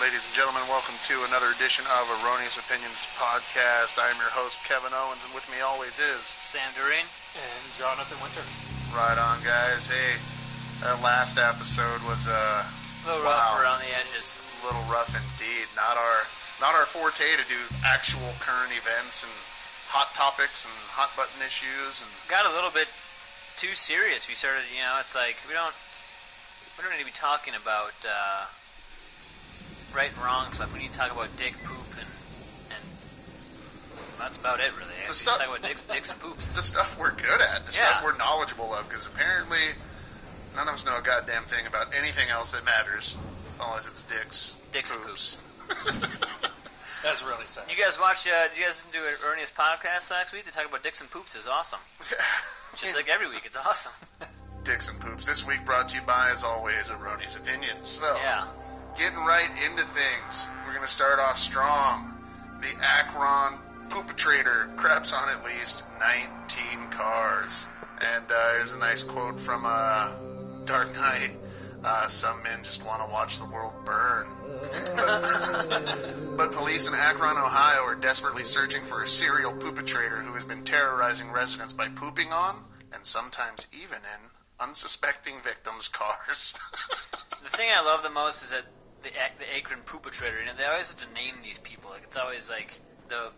Ladies and gentlemen, welcome to another edition of Erroneous Opinions Podcast. I am your host, Kevin Owens, and with me always is Sam Doreen and Jonathan Winter. Right on, guys. Hey, that last episode was a little rough around the edges. A little rough indeed. Not our forte to do actual current events and hot topics and hot button issues. And got a little bit too serious. We started, it's like we don't need to be talking about right and wrong stuff. We need to talk about dick, poop, and that's about it, really. We talk about dicks and poops. The stuff we're good at, the stuff we're knowledgeable of, because apparently none of us know a goddamn thing about anything else that matters, unless it's dicks and poops. That's really sad. Did you guys watch? Did you guys listen to Erroneous podcast last week? They talk about dicks and poops. It was awesome. Just like every week, it's awesome. Dicks and poops. This week brought to you by, as always, Erroneous Opinions. So, getting right into things. We're going to start off strong. The Akron Poopatrator craps on at least 19 cars. And here's a nice quote from Dark Knight. Some men just want to watch the world burn. But police in Akron, Ohio are desperately searching for a serial poopatrator who has been terrorizing residents by pooping on, and sometimes even in, unsuspecting victims' cars. The thing I love the most is that the Akron Poopatrator, they always have to name these people. Like, it's always like the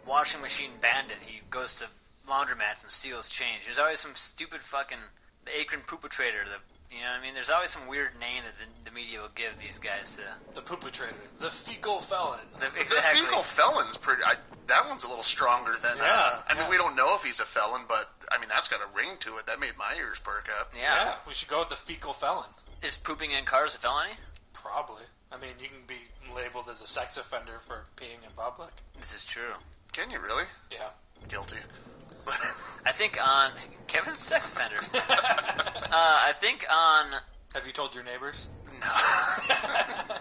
washing machine bandit. He goes to laundromats and steals change. There's always some stupid fucking the Akron Poopatrator. You know what I mean? There's always some weird name that the media will give these guys to. The Poopatrator. The fecal felon. Exactly. The fecal felon's pretty. That one's a little stronger than. I mean, we don't know if he's a felon, but I mean that's got a ring to it. That made my ears perk up. Yeah, we should go with the fecal felon. Is pooping in cars a felony? Probably. I mean, you can be labeled as a sex offender for peeing in public. This is true. Can you really? Yeah. Guilty. I think on Kevin's sex offender. I think on. Have you told your neighbors? No.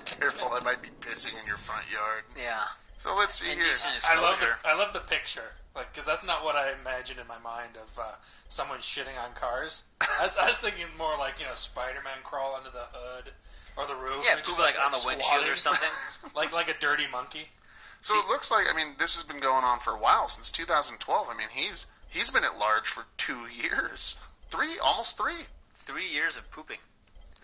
Careful, I might be pissing in your front yard. Yeah. So let's see here. I love the picture, like, because that's not what I imagine in my mind of someone shitting on cars. I was thinking more like Spider-Man crawl under the hood or the roof. Yeah, poop like on the windshield or something. like a dirty monkey. So it looks like, I mean, this has been going on for a while, since 2012. I mean, he's been at large for 2 years. Almost 3. 3 years of pooping.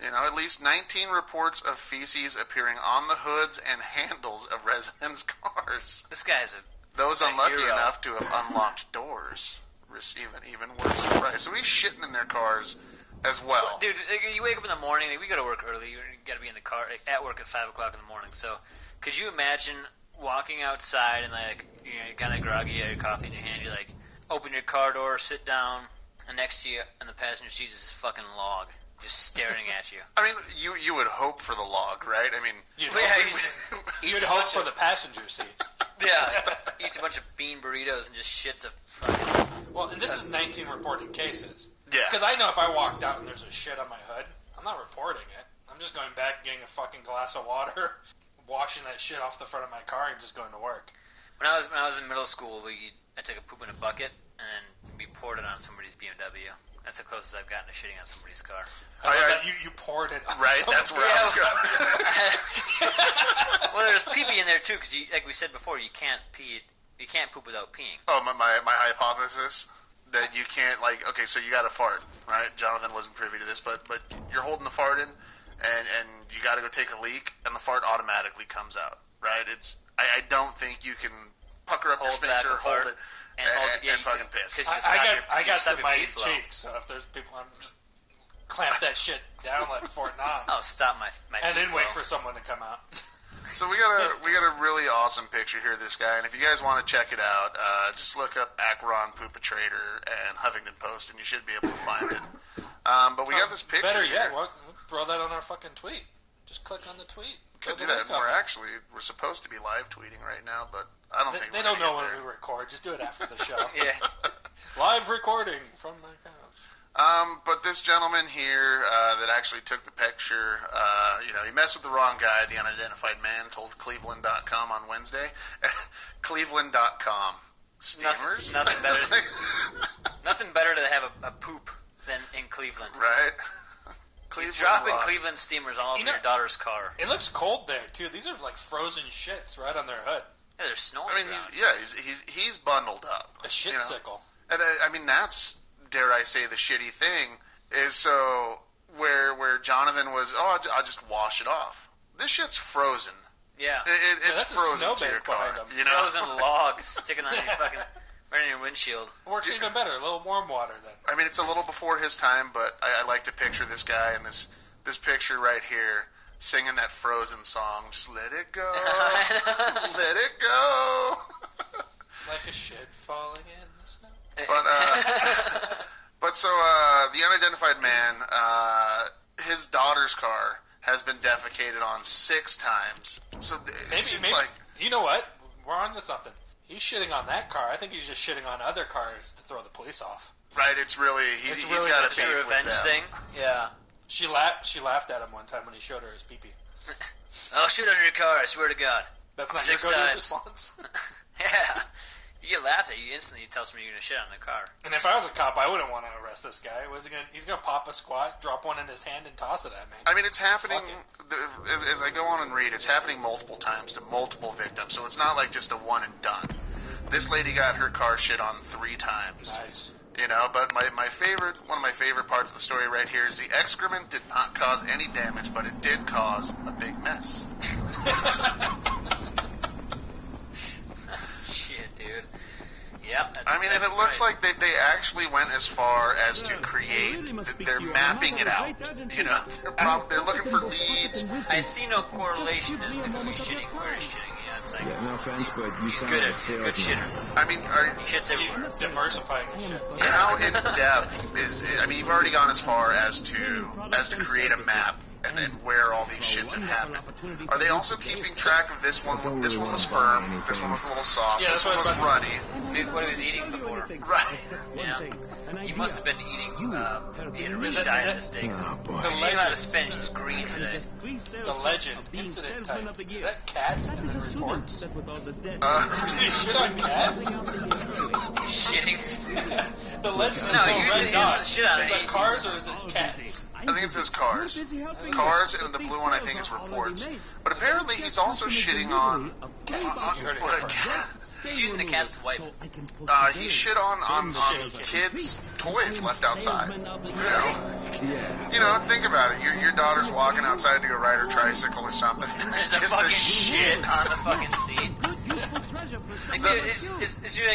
At least 19 reports of feces appearing on the hoods and handles of residents' cars. This guy's Those unlucky enough to have unlocked doors receive an even worse surprise. So he's shitting in their cars as well. Dude, you wake up in the morning, we go to work early, you got to be in the car, at work at 5 o'clock in the morning. So could you imagine walking outside and, like, you're kind of groggy, you have your coffee in your hand, you, like, open your car door, sit down, and next to you on the passenger seat is this fucking log just staring at you. I mean, you would hope for the log, right? I mean, you'd hope for the passenger seat. Yeah, eats a bunch of bean burritos and just shits a fucking... Well, and this is 19 reported cases. Yeah. Because I know if I walked out and there's a shit on my hood, I'm not reporting it. I'm just going back, getting a fucking glass of water, washing that shit off the front of my car, and just going to work. When I was in middle school, I took a poop in a bucket and we poured it on somebody's BMW. That's the closest I've gotten to shitting on somebody's car. You poured it on right, that's where I was going. Well, there's pee-pee in there too, because like we said before, you can't poop without peeing. Oh, my hypothesis that you can't, like, okay, so you got to fart, right? Jonathan wasn't privy to this, but you're holding the fart in, and you got to go take a leak, and the fart automatically comes out, right? I don't think you can pucker up your sphincter, hold it, and fucking piss. I got some mighty cheeks, so if there's people, I'm just clamp that shit down like Fort Knox. I'll stop my and then wait for someone to come out. So we got a really awesome picture here of this guy, and if you guys want to check it out, just look up Akron Poopatrator and Huffington Post, and you should be able to find it. But we got this picture. Better here. yet, we'll throw that on our fucking tweet. Just click on the tweet. Could do that. We're supposed to be live tweeting right now, but I don't think they don't know when we record. Just do it after the show. Yeah. Live recording from my couch. But this gentleman here that actually took the picture, he messed with the wrong guy. The unidentified man told Cleveland.com on Wednesday. Cleveland.com. Steamers. Nothing better. Nothing better to have a poop than in Cleveland. Right. Cleveland dropping rocks. Cleveland steamers all over your daughter's car. It looks cold there too. These are like frozen shits right on their hood. Yeah, there's snow. I mean, he's bundled up. A shit sickle. And I mean, that's, dare I say, the shitty thing is so where Jonathan was, I'll just wash it off. This shit's frozen. Yeah. It's frozen to your car. Frozen logs sticking on your fucking, right in your windshield. Works even better. A little warm water then. I mean, it's a little before his time, but I like to picture this guy in this picture right here singing that Frozen song. Just let it go. Let it go. Like a shit falling in the snow. But so the unidentified man, his daughter's car has been defecated on 6 times. So it seems like, you know what? We're on to something. He's shitting on that car. I think he's just shitting on other cars to throw the police off. Right? It's really he's got a beef with revenge them. thing. Yeah. She laughed at him one time when he showed her his pee-pee. I'll shoot under your car. I swear to God. That's not 6 your go-to times. response. Yeah. You get laughed at, you instantly tell somebody you're gonna shit on their car. And if I was a cop, I wouldn't want to arrest this guy. He's gonna pop a squat, drop one in his hand, and toss it at me. I mean, it's happening as I go on and read. It's happening multiple times to multiple victims, so it's not like just a one and done. This lady got her car shit on 3 times. Nice. But one of my favorite parts of the story right here is the excrement did not cause any damage, but it did cause a big mess. Shit, dude. Yep. I mean, and it looks like they actually went as far as to create. They're mapping it out. They're looking for leads. I see no correlation as to who he's shitting, where he's shitting. It's like no offense, but you he's sound good like at good shitter. I mean, He shits everywhere. He's diversifying his shit. so how in depth is? I mean, you've already gone as far as to create a map and where all these shits have happened. Are they also keeping track of this one? This one was firm. This one was a little soft. Yeah, this one was runny. What he was eating before. Right. Yeah. He must have been eating. He had a rich diet this day. Oh, boy. He's eating a lot of spinach. He's green today. The legend, incident type. Is that cats in the reports? Did he shit on cats? He's shitting. The legend. No, usually he doesn't shit on Is that it. cars or is it cats? I think it says cars. Cars, and the blue one I think is reports. But apparently he's also shitting on. Cats. You heard it first. He's using the cats to wipe. He shit on kids' toys left outside. Think about it. Your daughter's walking outside to go ride her tricycle or something. There's a fucking shit on the fucking seat. Like, dude,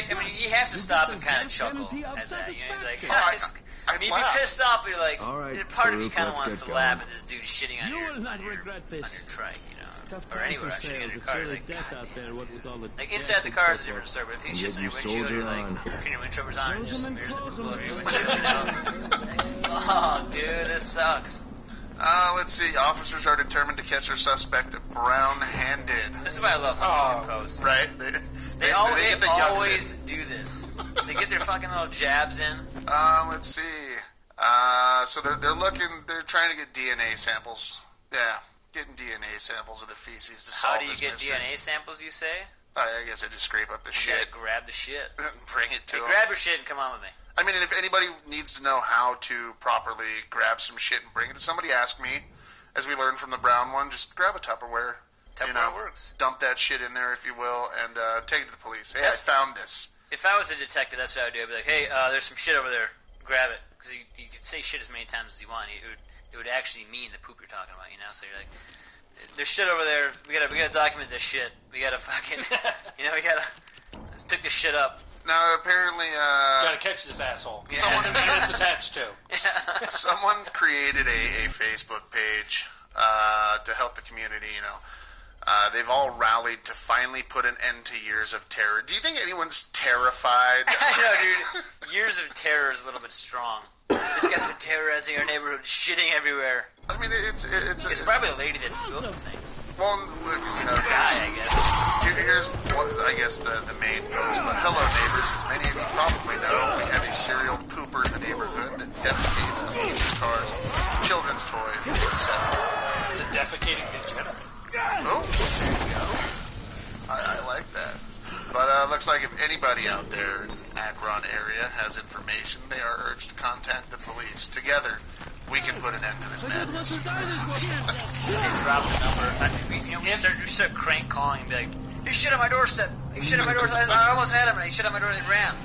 I mean, you have to stop and kind of chuckle at that. You'd be pissed off, but you're like, part of you kind of wants to laugh at this dude shitting on your trike, or anywhere, shitting on your car. You're like, God damn. Like, inside the car is a different story, but if he shits on your windshield, you're like, turn your wind trimmers on and just smears the pool over your windshield, Like, oh, dude, this sucks. Let's see. Officers are determined to catch their suspect brown-handed. This is why I love Huffington Post. Right? They always do this. They get their fucking little jabs in. Let's see. So they're trying to get DNA samples. Yeah, getting DNA samples of the feces to solve this mystery. How do you get DNA samples, you say? I guess I just scrape up the shit. You gotta grab the shit. Bring it to them. Grab your shit and come on with me. I mean, if anybody needs to know how to properly grab some shit and bring it to somebody, ask me. As we learned from the brown one, just grab a Tupperware. Tupperware works. Dump that shit in there, if you will, and take it to the police. Hey, I found this. If I was a detective, that's what I would do. I'd be like, hey, there's some shit over there. Grab it. Because you could say shit as many times as you want. It would actually mean the poop you're talking about, So you're like, there's shit over there. We gotta document this shit. We gotta fucking, let's pick this shit up. Now, apparently, gotta catch this asshole. Yeah. Someone that it's attached to. Someone created a Facebook page to help the community, They've all rallied to finally put an end to years of terror. Do you think anyone's terrified? I know, dude. Years of terror is a little bit strong. This guy's been terrorizing our neighborhood, shitting everywhere. I mean, it's probably a lady that built the thing. Well, It's a guy, I guess. Here's what I guess the main post. But hello, neighbors. As many of you probably know, we have a serial pooper in the neighborhood that defecates and eats cars, children's toys, etc. The defecating degenerate. Oh, there you go. I like that. But looks like if anybody out there in Akron area has information, they are urged to contact the police. Together, we can put an end to this madness. They drop the number. We start crank calling and be like, he shit on my doorstep. He shit on my doorstep. I almost had him, and he shit on my doorstep and ran.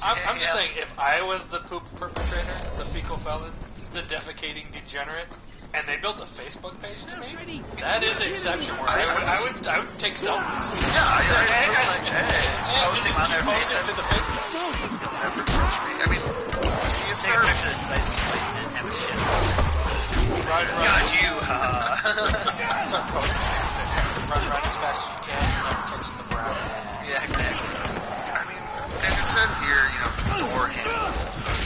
I'm just saying, if I was the poop perpetrator, the fecal felon, the defecating degenerate, and they built a Facebook page to me, that is an exception where I would take selfies. Yeah, just keep posting to the Facebook. I mean, you take a picture of the license plate and have a shit. Right. Got you. Start posting. Run as fast as you can. Never catch the brown. Yeah, exactly. I mean, and it said here, door handles.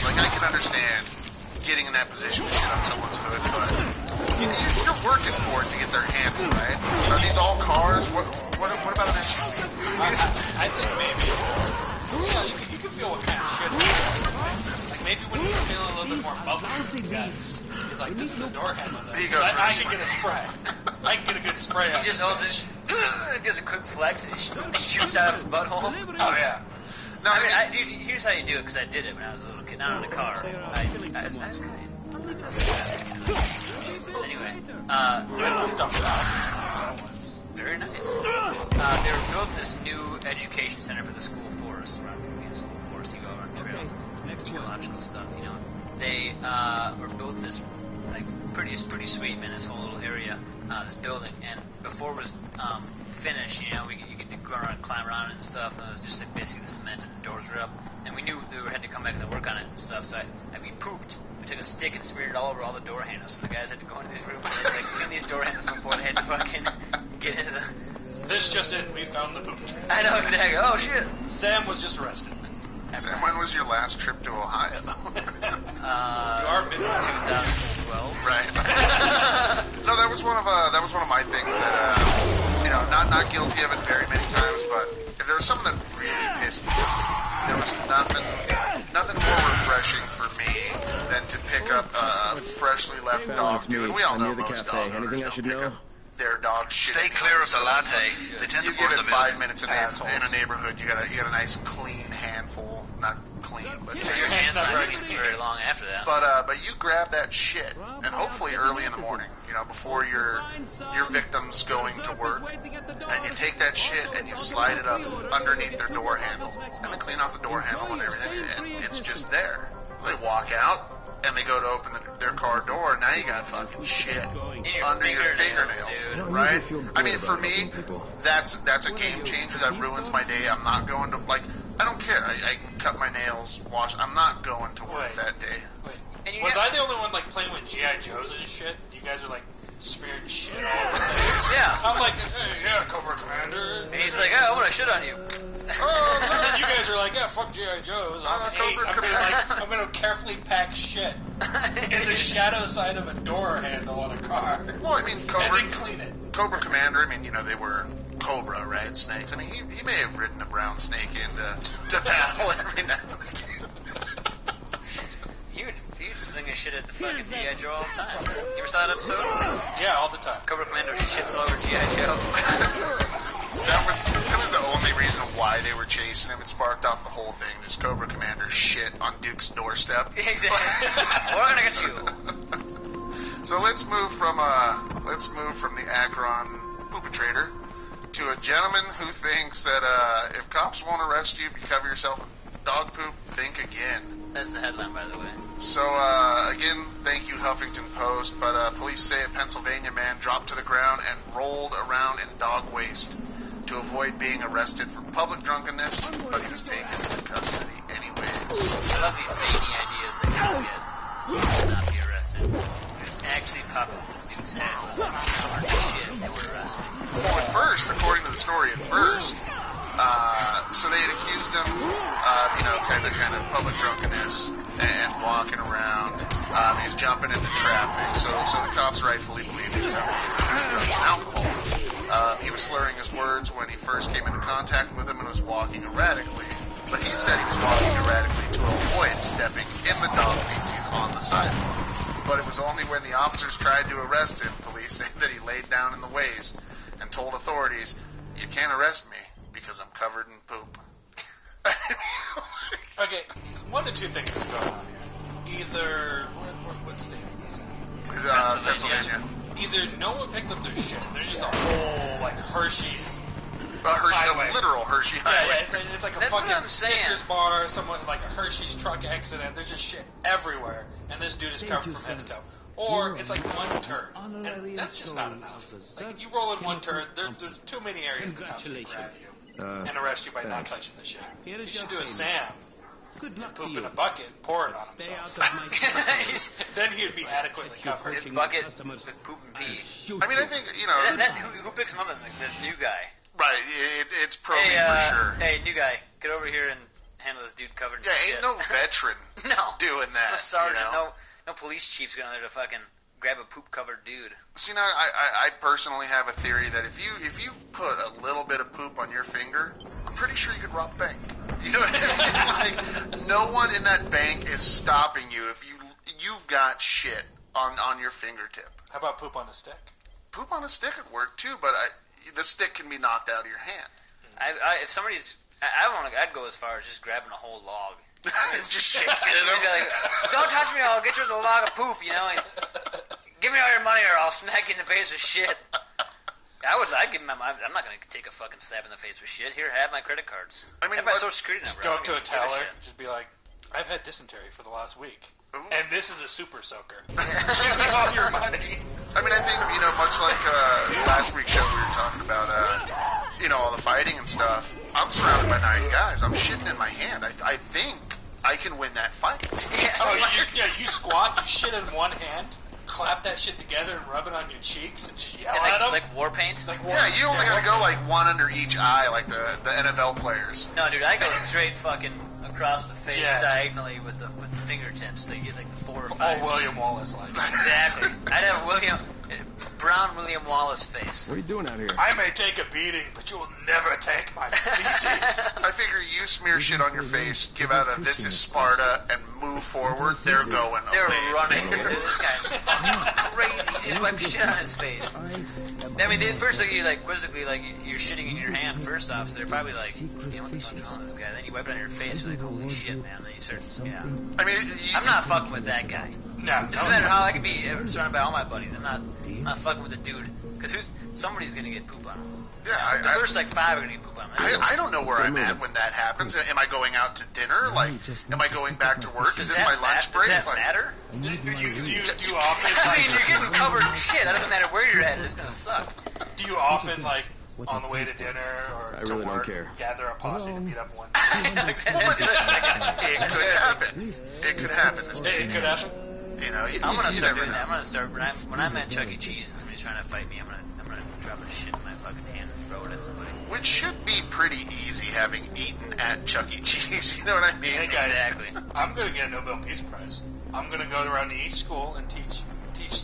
Like, I can understand getting in that position to shit on someone's hood, but you're working for it to get their handle, right? Are these all cars? What about an SUV? I think maybe, you can feel what kind of shit it is. Like, maybe when you're feeling a little bit more bubbly, guys, he's like, this is the door handle. I can get a spray. I can get a good spray. He just holds it, gives a quick flex, and it shoots out of his butthole. Oh, yeah. No, I mean, dude, here's how you do it, because I did it when I was a little kid, not in a car. I was kind of... Anyway, very nice. They were building this new education center for the school forest, around the school forest. You go around trails and ecological stuff, They were building this, like, pretty sweet, man, this whole little area, this building. And before it was finished, you could go around and climb around it and stuff, and it was just like basically the cement and the doors were up. And we knew they had to come back and work on it and stuff, so we pooped. We took a stick and smeared it all over all the door handles, so the guys had to go into these rooms and like clean these door handles before they had to fucking get into the... This just in, we found the poop tree. I know, exactly. Oh, shit. Sam was just arrested. Sam, when was your last trip to Ohio? You are mid-2012. Right. No, that was one of my things that, not guilty of it very many times, but if there was something that really pissed me off, there was nothing more refreshing for me than to pick up a freshly left dog, dude. And we all know most dog owners don't pick up their dog shit. Stay clear of the latte. You give it 5 minutes in a neighborhood, you got a nice clean handful, not clean, but your hands not very long after that. But you grab that shit, and hopefully early in the morning, before your victim's going to work, and you take that shit and you slide it up underneath their door handle, and then clean off the door handle and everything, and it's just there. They walk out. And they go to open their car door, now you got fucking shit under your fingernails, dude. Right? I mean, for me, that's a game changer. That ruins my day. I'm not going to, I don't care. I can cut my nails, wash. I'm not going to work that day. Wait. Was I the only one, playing with G.I. Joes and shit? You guys are, smearing shit all over there. Yeah. I'm like, hey, yeah, Cobra Commander. And he's like, oh, I want to shit on you. Oh, you guys are like, yeah, fuck G.I. Joe's. I'm going to carefully pack shit in the shadow side of a door handle on a car. Well, I mean, and then clean it. Cobra Commander, they were Cobra, right? Snakes. He may have ridden a brown snake into battle every now and again. He would fling shit at the fucking G.I. Joe all the time. You ever saw that episode? Yeah, all the time. Cobra Commander shits all over G.I. Joe. That was the only reason why they were chasing him. It sparked off the whole thing. Just Cobra Commander shit on Duke's doorstep. Exactly. We're gonna get you. So let's move from the Akron perpetrator to a gentleman who thinks that if cops won't arrest you if you cover yourself in dog poop, think again. That's the headline, by the way. So, again, thank you, Huffington Post, but police say a Pennsylvania man dropped to the ground and rolled around in dog waste to avoid being arrested for public drunkenness, but he was taken into custody anyways. I love these zany ideas that people get to not be arrested. Just actually popped in this dude's head. It was like, hard shit, they would arrest me. Well, at first, according to the story, so they had accused him of, kind of public drunkenness and walking around. He was jumping into traffic, so the cops rightfully believed he was having drugs and alcohol. He was slurring his words when he first came into contact with him and was walking erratically. But he said he was walking erratically to avoid stepping in the dog feces on the sidewalk. But it was only when the officers tried to arrest him, police say that he laid down in the waste and told authorities, "You can't arrest me because I'm covered in poop." Okay, one of two things is going on here. either what state is this in? Pennsylvania. Either no one picks up their shit. There's just a whole like Hershey's. A literal Hershey highway. Yeah, it's like a That's fucking Snickers bar, someone like a Hershey's truck accident. There's just shit everywhere, and this dude is covered from head to toe. Or it's like one turn, and that's just not enough. Like you roll in one turn, there's too many areas the cops can grab you and arrest you by not touching the shit. You should do a Sam. Poop in a bucket, pour it on himself. Then he'd be adequately covered. His bucket with poop and pee. I mean, I think, who picks him up? The new guy. Right, it's for sure. Hey, new guy, get over here and handle this dude covered in shit. Ain't no veteran doing that. No sergeant, no police chief's going there to fucking grab a poop-covered dude. See, now, I personally have a theory that if you put a little bit of poop on your finger, I'm pretty sure you could rob a bank. You know what I mean? Like, no one in that bank is stopping you if you've got shit on your fingertip. How about poop on a stick? Poop on a stick would work too, but the stick can be knocked out of your hand. If somebody's, I'd go as far as just grabbing a whole log. Just shaking it. Like, don't touch me, I'll get you with a log of poop. Give me all your money, or I'll smack you in the face with shit. I'd give him my money. I'm not gonna take a fucking slap in the face with shit. Here, have my credit cards. I mean, have my social security number. Go up to a teller, just be like, I've had dysentery for the last week. Ooh. And this is a super soaker. Give me all your money. I mean, I think, much like last week's show we were talking about, all the fighting and stuff, I'm surrounded by 9 guys. I'm shitting in my hand. I think I can win that fight. You squat, you shit in one hand, clap that shit together and rub it on your cheeks and yell at them. Like war paint? You only gotta go like one under each eye like the NFL players. No, dude, I go straight fucking across the face diagonally with the fingertips, so you get like the 4 or 5. Oh, William Wallace like. Exactly. I'd have brown William Wallace face. What are you doing out here? I may take a beating, but you will never take my feces. I figure you smear shit on your face, give out a "This is Sparta" and move forward. They're going. They're running. This guy's fucking crazy. He just wiped shit on his face. I mean, first you quizzically you're shitting in your hand first off, so they're probably like, what the fuck's wrong with this guy? Then you wipe it on your face, you're like, holy shit, man. Then you start, I mean, I'm not fucking with that guy. No. It doesn't matter how I could be surrounded by all my buddies. I'm not fucking with the dude, because somebody's gonna get poop on him. Yeah, the first 5 are gonna get poop on him. I don't know where I'm at when that happens. Am I going out to dinner? Am I going back to work? Is this my lunch break? Does that matter? Do you often? I mean, you're getting covered in shit. It doesn't matter where you're at. It's gonna suck. Do you often on the way to dinner or to work, gather a posse to beat up one? It could happen. It could happen. I'm gonna start doing that. I'm gonna start when I'm at Chuck E. Cheese and somebody's trying to fight me. I'm gonna drop a shit in my fucking hand and throw it at somebody. Which should be pretty easy, having eaten at Chuck E. Cheese. You know what I mean? Hey guys, exactly. I'm gonna get a Nobel Peace Prize. I'm gonna go around to each school and teach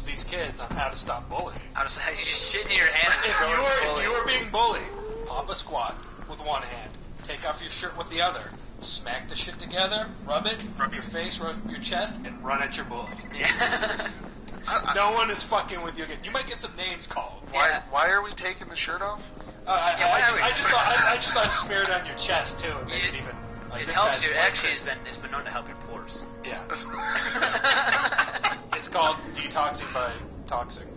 these kids on how to stop bullying. How to stop? You just shit in your hand and throw it at the bully. If you are being bullied, pop a squat with one hand, take off your shirt with the other, smack the shit together, rub your face, rub your chest, and run at your bully. Yeah. No one is fucking with you again. You might get some names called. Why are we taking the shirt off? I just thought smear it on your chest too. And make it even. It helps you. Actually, it's been known to help your pores. Yeah. It's called detoxing by toxing.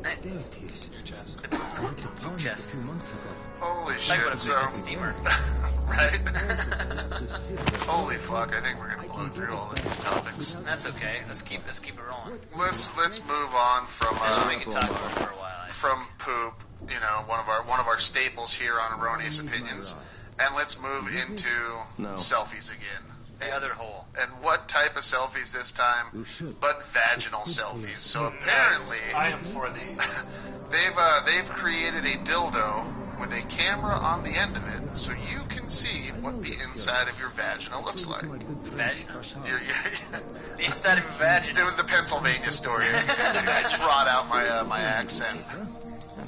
Your chest. Poop chest. Holy shit! Like steamer. Right? Holy fuck! I think we're gonna blow through all of these topics. That's okay. Let's keep it rolling. Let's move on from. We can talk about for a while. From poop, one of our staples here on Erroneous Opinions, and let's move into selfies again. The other hole. And what type of selfies this time? But vaginal selfies. So apparently, I am for these. They've created a dildo with a camera on the end of it, so you can see what the inside of your vagina looks like. Vagina. The inside of your vagina. It was the Pennsylvania story. I just brought out my accent.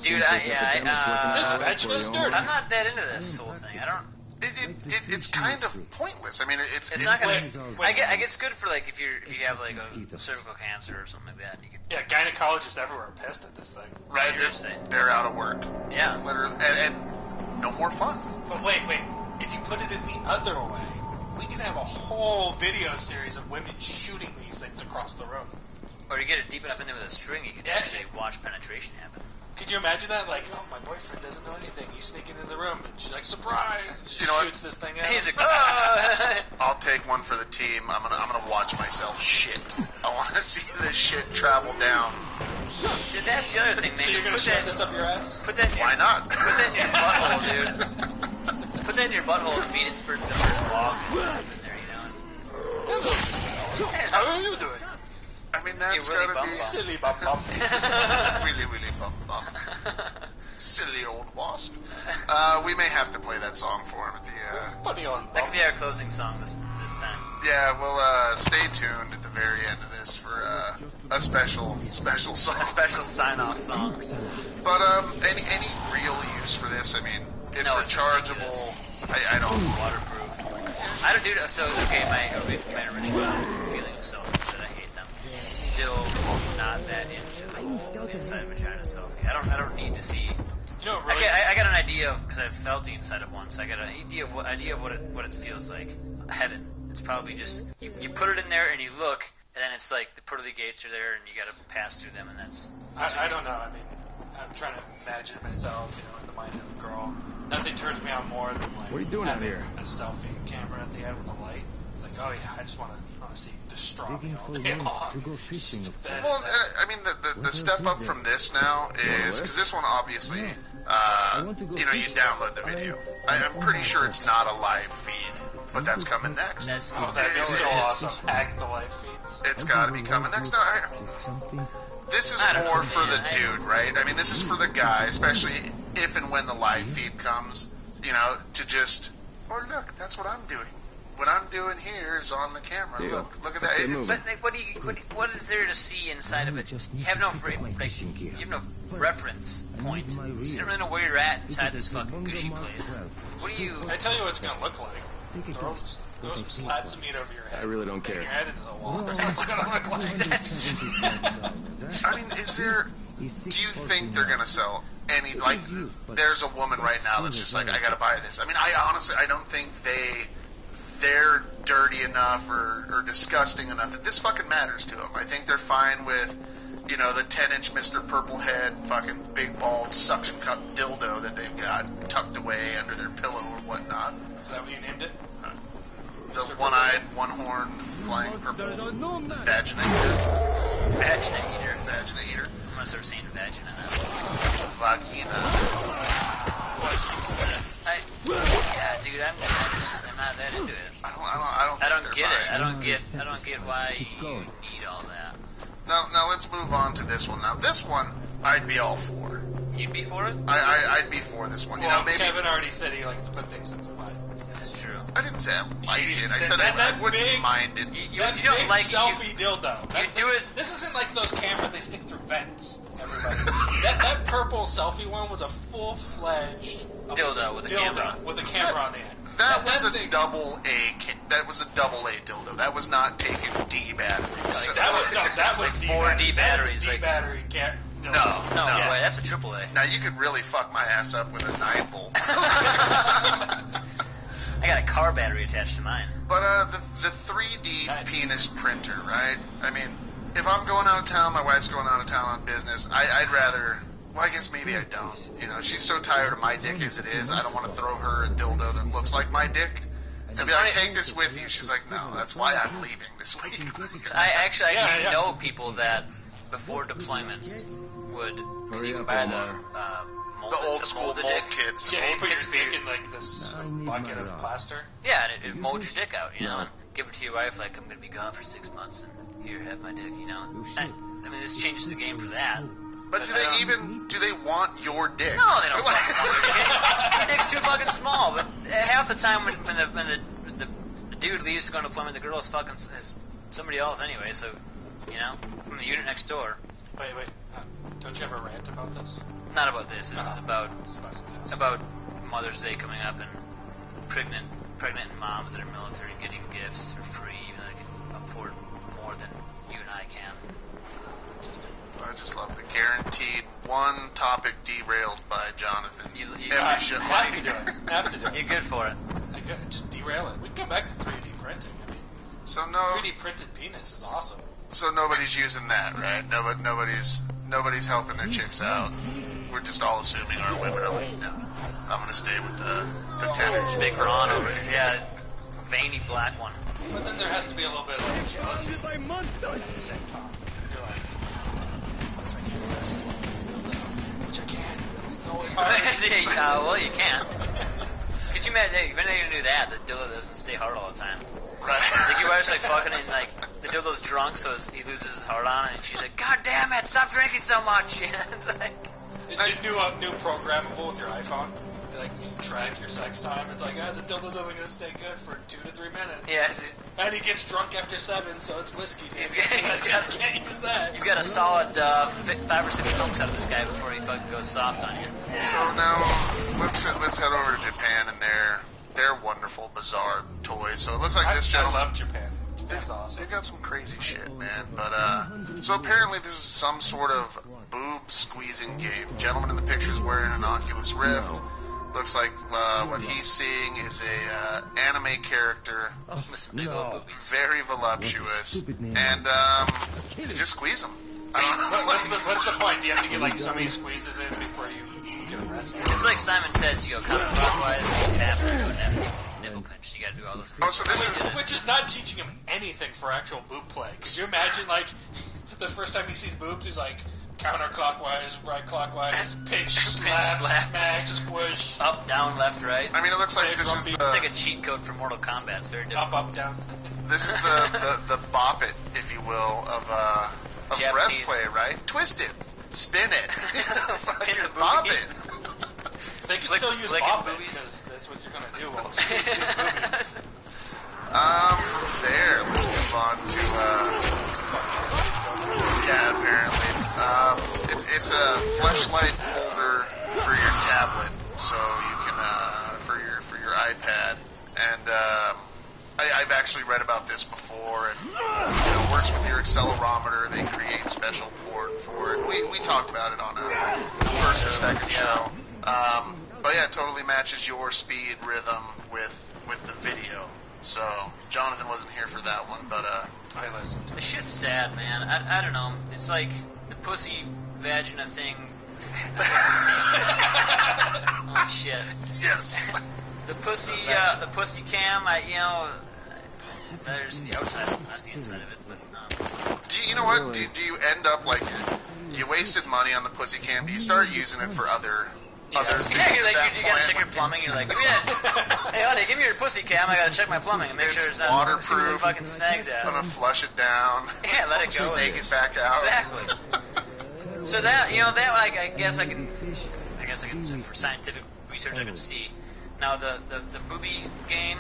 Dude, this vagina is dirty. I'm not that into this whole thing. I don't. It's kind of pointless. I mean, it's not gonna. I get it's good for if you have a cervical cancer or something like that. And you can, gynecologists everywhere are pissed at this thing. Right, they're out of work. Yeah, literally, and no more fun. But wait. If you put it in the other way, we can have a whole video series of women shooting these things across the room. Or you get it deep enough in there with a string, you can actually watch penetration happen. Could you imagine that? Like, oh, my boyfriend doesn't know anything. He's sneaking in the room, and she's like, surprise! And she shoots this thing out. He's like, I'll take one for the team. I'm gonna watch myself shit. I want to see this shit travel down. Dude, that's the other thing, man. So you're gonna shove this up your ass? Put that in your, Why not? Put that in your butthole, dude. Put that in your butthole and feed it for the first walk. In there, you know. Hey, how are you doing? I mean, that's really gotta be silly bum bum. really, really bum bum. Silly old wasp. We may have to play that song for him at the. Funny old bum. That could be our closing song this time. Yeah, we'll stay tuned at the very end of this for a special song. A special sign-off song. But any real use for this? I mean, it's rechargeable. I don't. Waterproof. I don't do that. So okay, my original feeling of self that I hate them. Still not that into the whole inside vagina selfie. I don't need to see. You know, really, I got an idea of, because I've felt the inside of one, so I got an idea of what it feels like. Heaven. It's probably just you put it in there and you look, and then it's like the pearly gates are there and you got to pass through them, and that's. I don't know. I mean, I'm trying to imagine myself, in the mind of a girl. Nothing turns me on more than like. What are you doing out here? A selfie camera at the end with a light. It's like, oh yeah, I just want to see the straw me all day long. To go fishing. Well, I mean, the step up from this now is because this one obviously, you download the video. I'm pretty sure it's not a live feed, but that's coming next. That'd be so awesome. Hack the live feeds. It's got to be coming next. No, this is more for the dude, right? I mean, this is for the guy, especially if and when the live feed comes. To just, look, that's what I'm doing. What I'm doing here is on the camera. Deal. Look at that. But like, what is there to see inside of it? You have no you have no reference point. You don't really know where you're at inside this fucking gushy place. What do you? I tell you what it's gonna look like. Throw some slats of meat over your head. I really don't care. Your head into the wall. That's what it's gonna look like. I mean, do you think they're gonna sell any? Like, there's a woman right now that's just like, I gotta buy this. I mean, I honestly don't think they're dirty enough or disgusting enough that this fucking matters to them. I think they're fine with, the 10-inch Mr. Purple Head fucking big bald suction cup dildo that they've got tucked away under their pillow or whatnot. Is that what you named it? The one-eyed, one-horned, flying purple vagina eater. Vagina eater. Vagina eater. I'm gonna start saying vagina now. Vagina. Yeah, dude, I'm not that into it. I don't get it. I don't get why you need all that. Now let's move on to this one. Now this one, I'd be all for. You'd be for it? I'd be for this one. Well, maybe Kevin already said he likes to put things in his butt. This is true. I didn't say I liked it. I said I wouldn't mind it. You don't like selfie dildo. You do it. This isn't like those cameras they stick through vents. Everybody. that purple selfie one was a full-fledged dildo with a camera on the end. That was a double A dildo. That was not taking D batteries. That was like 4 D batteries. D battery No, wait, that's a triple A. Now you could really fuck my ass up with a 9-volt. I got a car battery attached to mine. But the 3D penis printer, right? I mean, if I'm going out of town, my wife's going out of town on business, I'd rather. Well, I guess maybe I don't. She's so tired of my dick as it is, I don't want to throw her a dildo that looks like my dick. So be like, take this with you. She's like, no, that's why I'm leaving this week. I actually know people that before deployments would, because you can buy the old school mold kits. Yeah, you put your dick in like this bucket of plaster. Yeah, and it molds your dick out, and give it to your wife like, I'm going to be gone for 6 months, and here, have my dick, I mean, this changes the game for that. But do they want your dick? No, they don't want your dick. Your dick's too fucking small. But half the time when the dude leaves to go on deployment, the girl's fucking somebody else anyway. So, from the unit next door. Wait. Don't you ever rant about this? Not about this. This is about Mother's Day coming up and pregnant moms that are military getting gifts for free, even though they can afford more than you and I can. I just love the guaranteed one topic derailed by Jonathan. Have to do it. You're good for it. good. Just derail it. We can go back to 3D printing. I mean, 3D printed penis is awesome. So nobody's using that, right? Nobody's helping their chicks out. We're just all assuming our women are like, no, I'm gonna stay with the tenors. Big Ron over here. Yeah, veiny black one. But then there has to be a little bit of like jealousy at the same time. You're like, what if I can do this? Which I can't. It's always hard. Well, you can't. Could you imagine, if anything to do that, the dildo doesn't stay hard all the time. Right. Like your wife's like fucking and like the dildo's drunk, so he loses his heart on it, and she's like, God damn it, stop drinking so much. It's like... New programmable with your iPhone. Like, you track your sex time. It's like, this dildo's only going to stay good for 2 to 3 minutes. Yeah. And he gets drunk after 7, so it's whiskey. Can't use that. You've got a solid 5 or 6 pumps out of this guy before he fucking goes soft on you. So now, let's head over to Japan and their wonderful, bizarre toys. So it looks like this gentleman... I love Japan. That's awesome. They've got some crazy shit, man. But, so apparently this is some sort of boob squeezing game. Gentleman in the picture is wearing an Oculus Rift. Looks like what he's seeing is a anime character, very voluptuous, and just squeeze him. What's the point? Do you have to get like so many squeezes in before you get arrested? It's like Simon says, you go counterclockwise and you tap and nipple pinch. You got to do all those. So this is which is not teaching him anything for actual boob play. Could you imagine like the first time he sees boobs, he's like. Counterclockwise, right clockwise, pinch, slap, smack, squish. Up, down, left, right. I mean, it looks like this is it's like a cheat code for Mortal Kombat. It's very different. Up, down. This is the bop it, if you will, of breast play, right? Twist it, spin it, fucking bop it. They can still use bop it because that's what you're gonna do while it's boobies. From there, let's move on to apparently. It's a fleshlight holder for your tablet, so you can for your iPad, and I've actually read about this before, and it works with your accelerometer. They create special port for it. We talked about it on a first or second show, but yeah, it totally matches your speed rhythm with the video. So Jonathan wasn't here for that one, but I listened. The shit's sad, man. I don't know. It's like the pussy vagina thing. Oh shit. Yes. The pussy cam. There's the outside, not the inside of it. But you know what? Do you end up like you wasted money on the pussy cam? Do you start using it for other? Yeah, you gotta check your plumbing. You're like, hey honey, give me your pussy cam. I gotta check my plumbing and make sure it's not waterproof. Fucking snags out. I'm gonna flush it down. Yeah, let it go. Snake it back out. Exactly. So that like I guess I can for scientific research I can see. Now the booby game,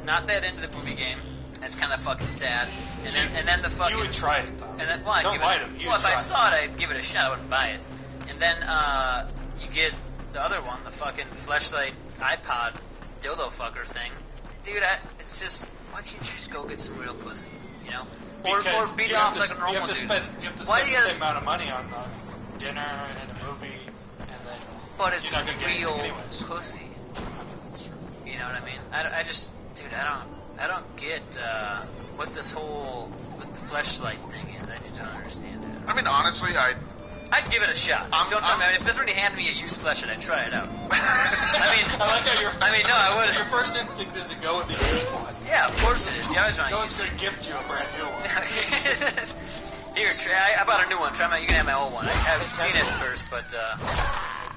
not that into the booby game. That's kind of fucking sad. And then the fucking. You would try it though. And then don't bite him. Well, if I saw it, I'd give it a shot. I wouldn't buy it. And then you get the other one, the fucking fleshlight iPod dildo fucker thing. Dude, it's just, why can't you just go get some real pussy, Or beat off like a normal dude. You have to spend the same amount of money on dinner and a movie, and then but it's you're not gonna real get anyways. pussy. I mean, that's true. You know what I mean? I don't get what this whole the fleshlight thing is. I just don't understand it. I mean, honestly, I'd give it a shot. Don't tell me. If this really handed me a used fleshlight, I'd try it out. I like how I would. Your first instinct is to go with the used one. Yeah, of course it is. You always want to use. No one's going to gift you a brand new one. Here, I bought a new one. Try my. You can have my old one. I've seen it first, but.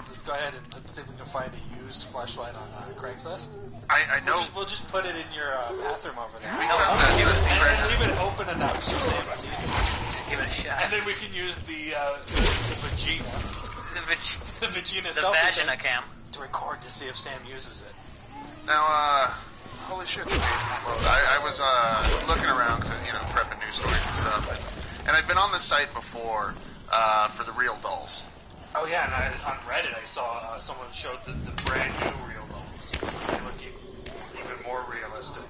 Let's go ahead and let's see if we can find a used fleshlight on Craigslist. I know. We'll just put it in your bathroom over there. We found that. And leave it open enough so Sam sees it. Give it a shot. And then we can use the vagina. The vagina. The vagina cam. To record to see if Sam uses it. Now, holy shit, the page won't load. I was looking around to, prepping news stories and stuff, and I'd been on the site before for the real dolls. Oh yeah, and on Reddit I saw someone showed the brand new real dolls. They look even more realistic.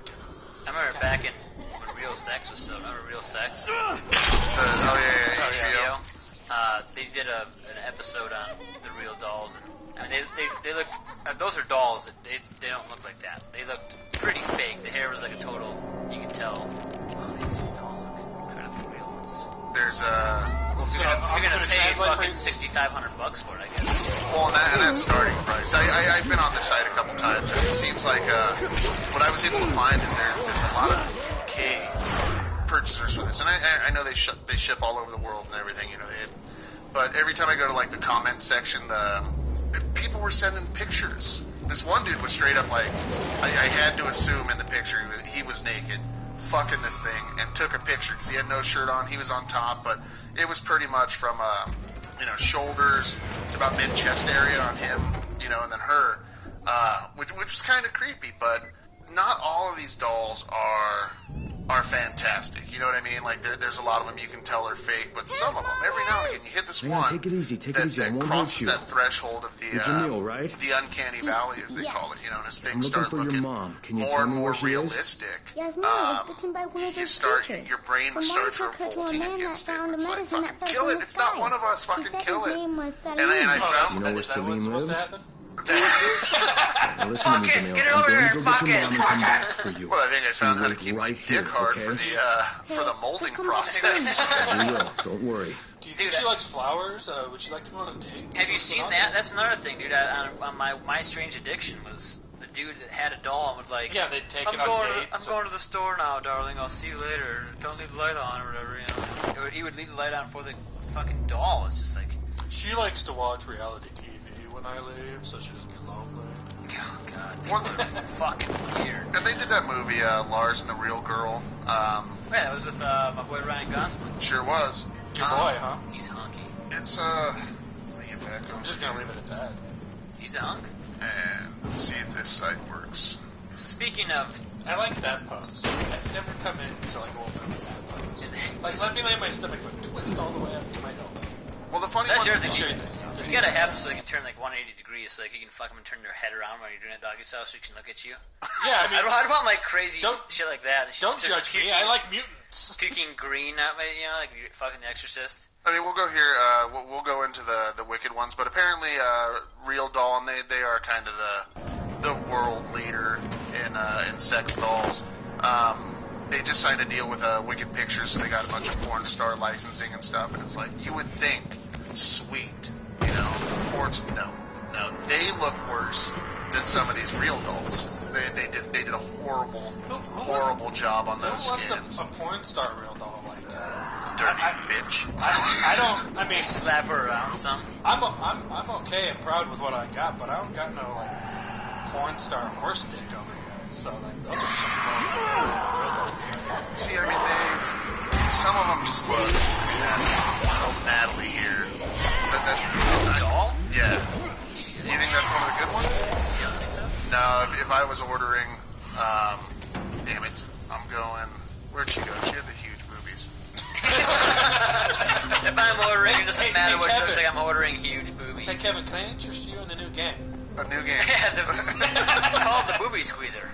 I remember back in when Real Sex was still. Remember Real Sex? HBO. they did an episode on the real dolls, and I mean, they looked. Those are dolls. They don't look like that. They looked pretty fake. The hair was like a total. You can tell. Oh, these dolls look incredibly real ones. There's you're gonna pay fucking $6,500 for it, I guess. Well, and that's starting price. I've been on this site a couple times, and it seems like what I was able to find is there's a lot of UK purchasers for this, and I know they ship all over the world and everything, you know. But every time I go to like the comment section, people were sending pictures. This one dude was straight up like, I had to assume in the picture he was naked, fucking this thing, and took a picture because he had no shirt on. He was on top, but it was pretty much from shoulders to about mid chest area on him, you know, and then her, which was kind of creepy. But not all of these dolls are fantastic. You know what I mean? Like there's a lot of them you can tell are fake, but some of them, every now and again, you hit this one. Take it easy. That crosses that threshold of the Jamil, right? the uncanny valley, as they call it. You know, and as things start looking looking more and more realistic, you start your brain starts revolting against it. It's like, fucking kill it. It's not one of us. Fucking kill it. And I found you know where Salim lives? Now listen to me, Jamil. Get it over here and fuck it. And come back for you. Well, I think I found how to keep right my dick hard for the molding process. You will. Don't worry. Do you think she likes flowers? Would she like to go on a date? Have you seen that? That's another thing, dude. On my strange addiction was the dude that had a doll and was like, yeah, they'd take it on dates. I'm going to the store now, darling. I'll see you later. Don't leave the light on or whatever. You know, he would leave the light on for the fucking doll. It's just like she likes to watch reality TV when I leave, so she doesn't get lonely. Oh God, fucking weird. And they did that movie, Lars and the Real Girl. Yeah, that was with my boy Ryan Gosling. Sure was. Your boy, huh? He's hunky. It's let me get back on. I'm just gonna leave it at that. He's a hunk. And let's see if this site works. Speaking of, I like that pose. I've never come in to like open with that pose. Like let me lay my stomach, but twist all the way up to my elbow. Well, the funny that's one. That's the other thing. You gotta have them so they can turn like 180 degrees, so like you can fuck them and turn their head around while you're doing that doggy style, so you can look at you. Yeah, I mean, I don't want like crazy shit like that. Don't judge me. I like mutants. Puking green at me, you know, like fucking The Exorcist. I mean, we'll go here. We'll go into the wicked ones, but apparently, Real Doll, and they are kind of the world leader in sex dolls. They just signed a deal with Wicked Pictures, so they got a bunch of porn star licensing and stuff. And it's like, you would think, sweet, you know, no, they look worse than some of these real dolls. They did a horrible job on those skins. What's a porn star real doll like that? Dirty bitch. I don't. I mean, slap her around some. I'm okay and proud with what I got, but I don't got no like porn star horse dick over here. So like those are some See, I mean, some of them just look. That's Natalie here. That doll? Yeah. Do you think that's one of the good ones? You don't think so? No, if I was ordering, damn it, I'm going. Where'd she go? She had the huge boobies. If I'm ordering, it doesn't matter what it looks like. I'm ordering huge boobies. Hey Kevin, can I interest you in a new game? A new game. It's called the Booby Squeezer.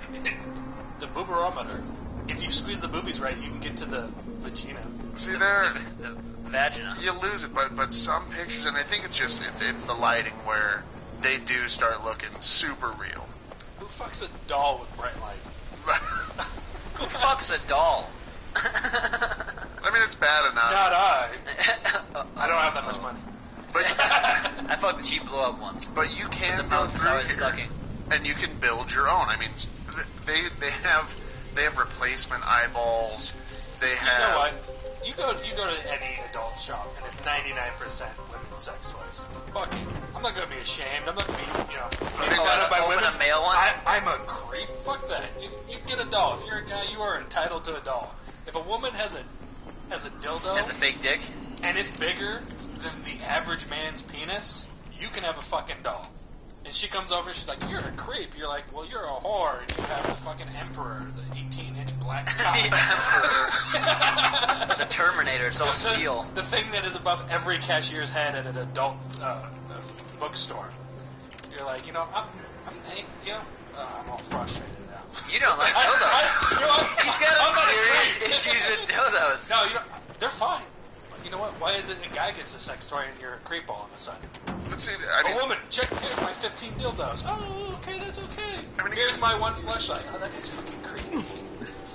The Booberometer. If you squeeze the boobies right, you can get to the vagina. See, the vagina. You lose it, but some pictures, and I think it's the lighting where they do start looking super real. Who fucks a doll with bright light? Who fucks a doll? I mean, it's bad enough. Not I. I don't have that much money. But I fucked the cheap blow up ones. But you can the go through here, sucking. and you can build your own. I mean, they have replacement eyeballs. They have. You know what? You go to any adult shop, and it's 99% women's sex toys. Fuck it. I'm not gonna be ashamed. I'm not gonna be by women. A male one? I'm a creep. Fuck that. You get a doll. If you're a guy, you are entitled to a doll. If a woman has a dildo, has a fake dick, and it's bigger than the average man's penis, you can have a fucking doll. And she comes over, she's like, "You're a creep." You're like, "Well, you're a whore, and you have the fucking Emperor, the 18-inch black cock." The Terminator, it's all steel. The thing that is above every cashier's head at an adult bookstore. You're like, I'm all frustrated now. You don't like dildos. He's got serious issues with dildos. No, they're fine. you know what? Why is it a guy gets a sex toy and you're a creep all of a sudden? Let's see. A woman, check, here's my 15 dildos. Oh, okay, that's okay. Here's my one fleshlight. Oh, that guy's fucking creepy.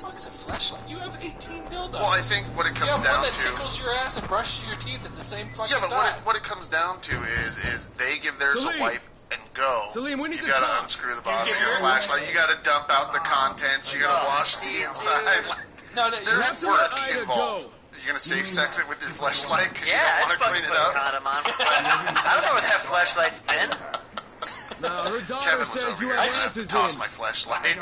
Fuck's a fleshlight? You have 18 dildos. Well, I think what it comes down to... You have one that tickles your ass and brushes your teeth at the same fucking time. Yeah, but what it comes down to is they give theirs a wipe and go. Salim, we need you gotta unscrew the bottom of your flashlight. You gotta dump out the contents. You gotta wash the inside. No, there's work involved. You're gonna safe sex it with your fleshlight because you don't want to clean it up? Condom on. I don't know where that fleshlight's been. No, her daughter Kevin was says over you here. have I answers just toss my flashlight.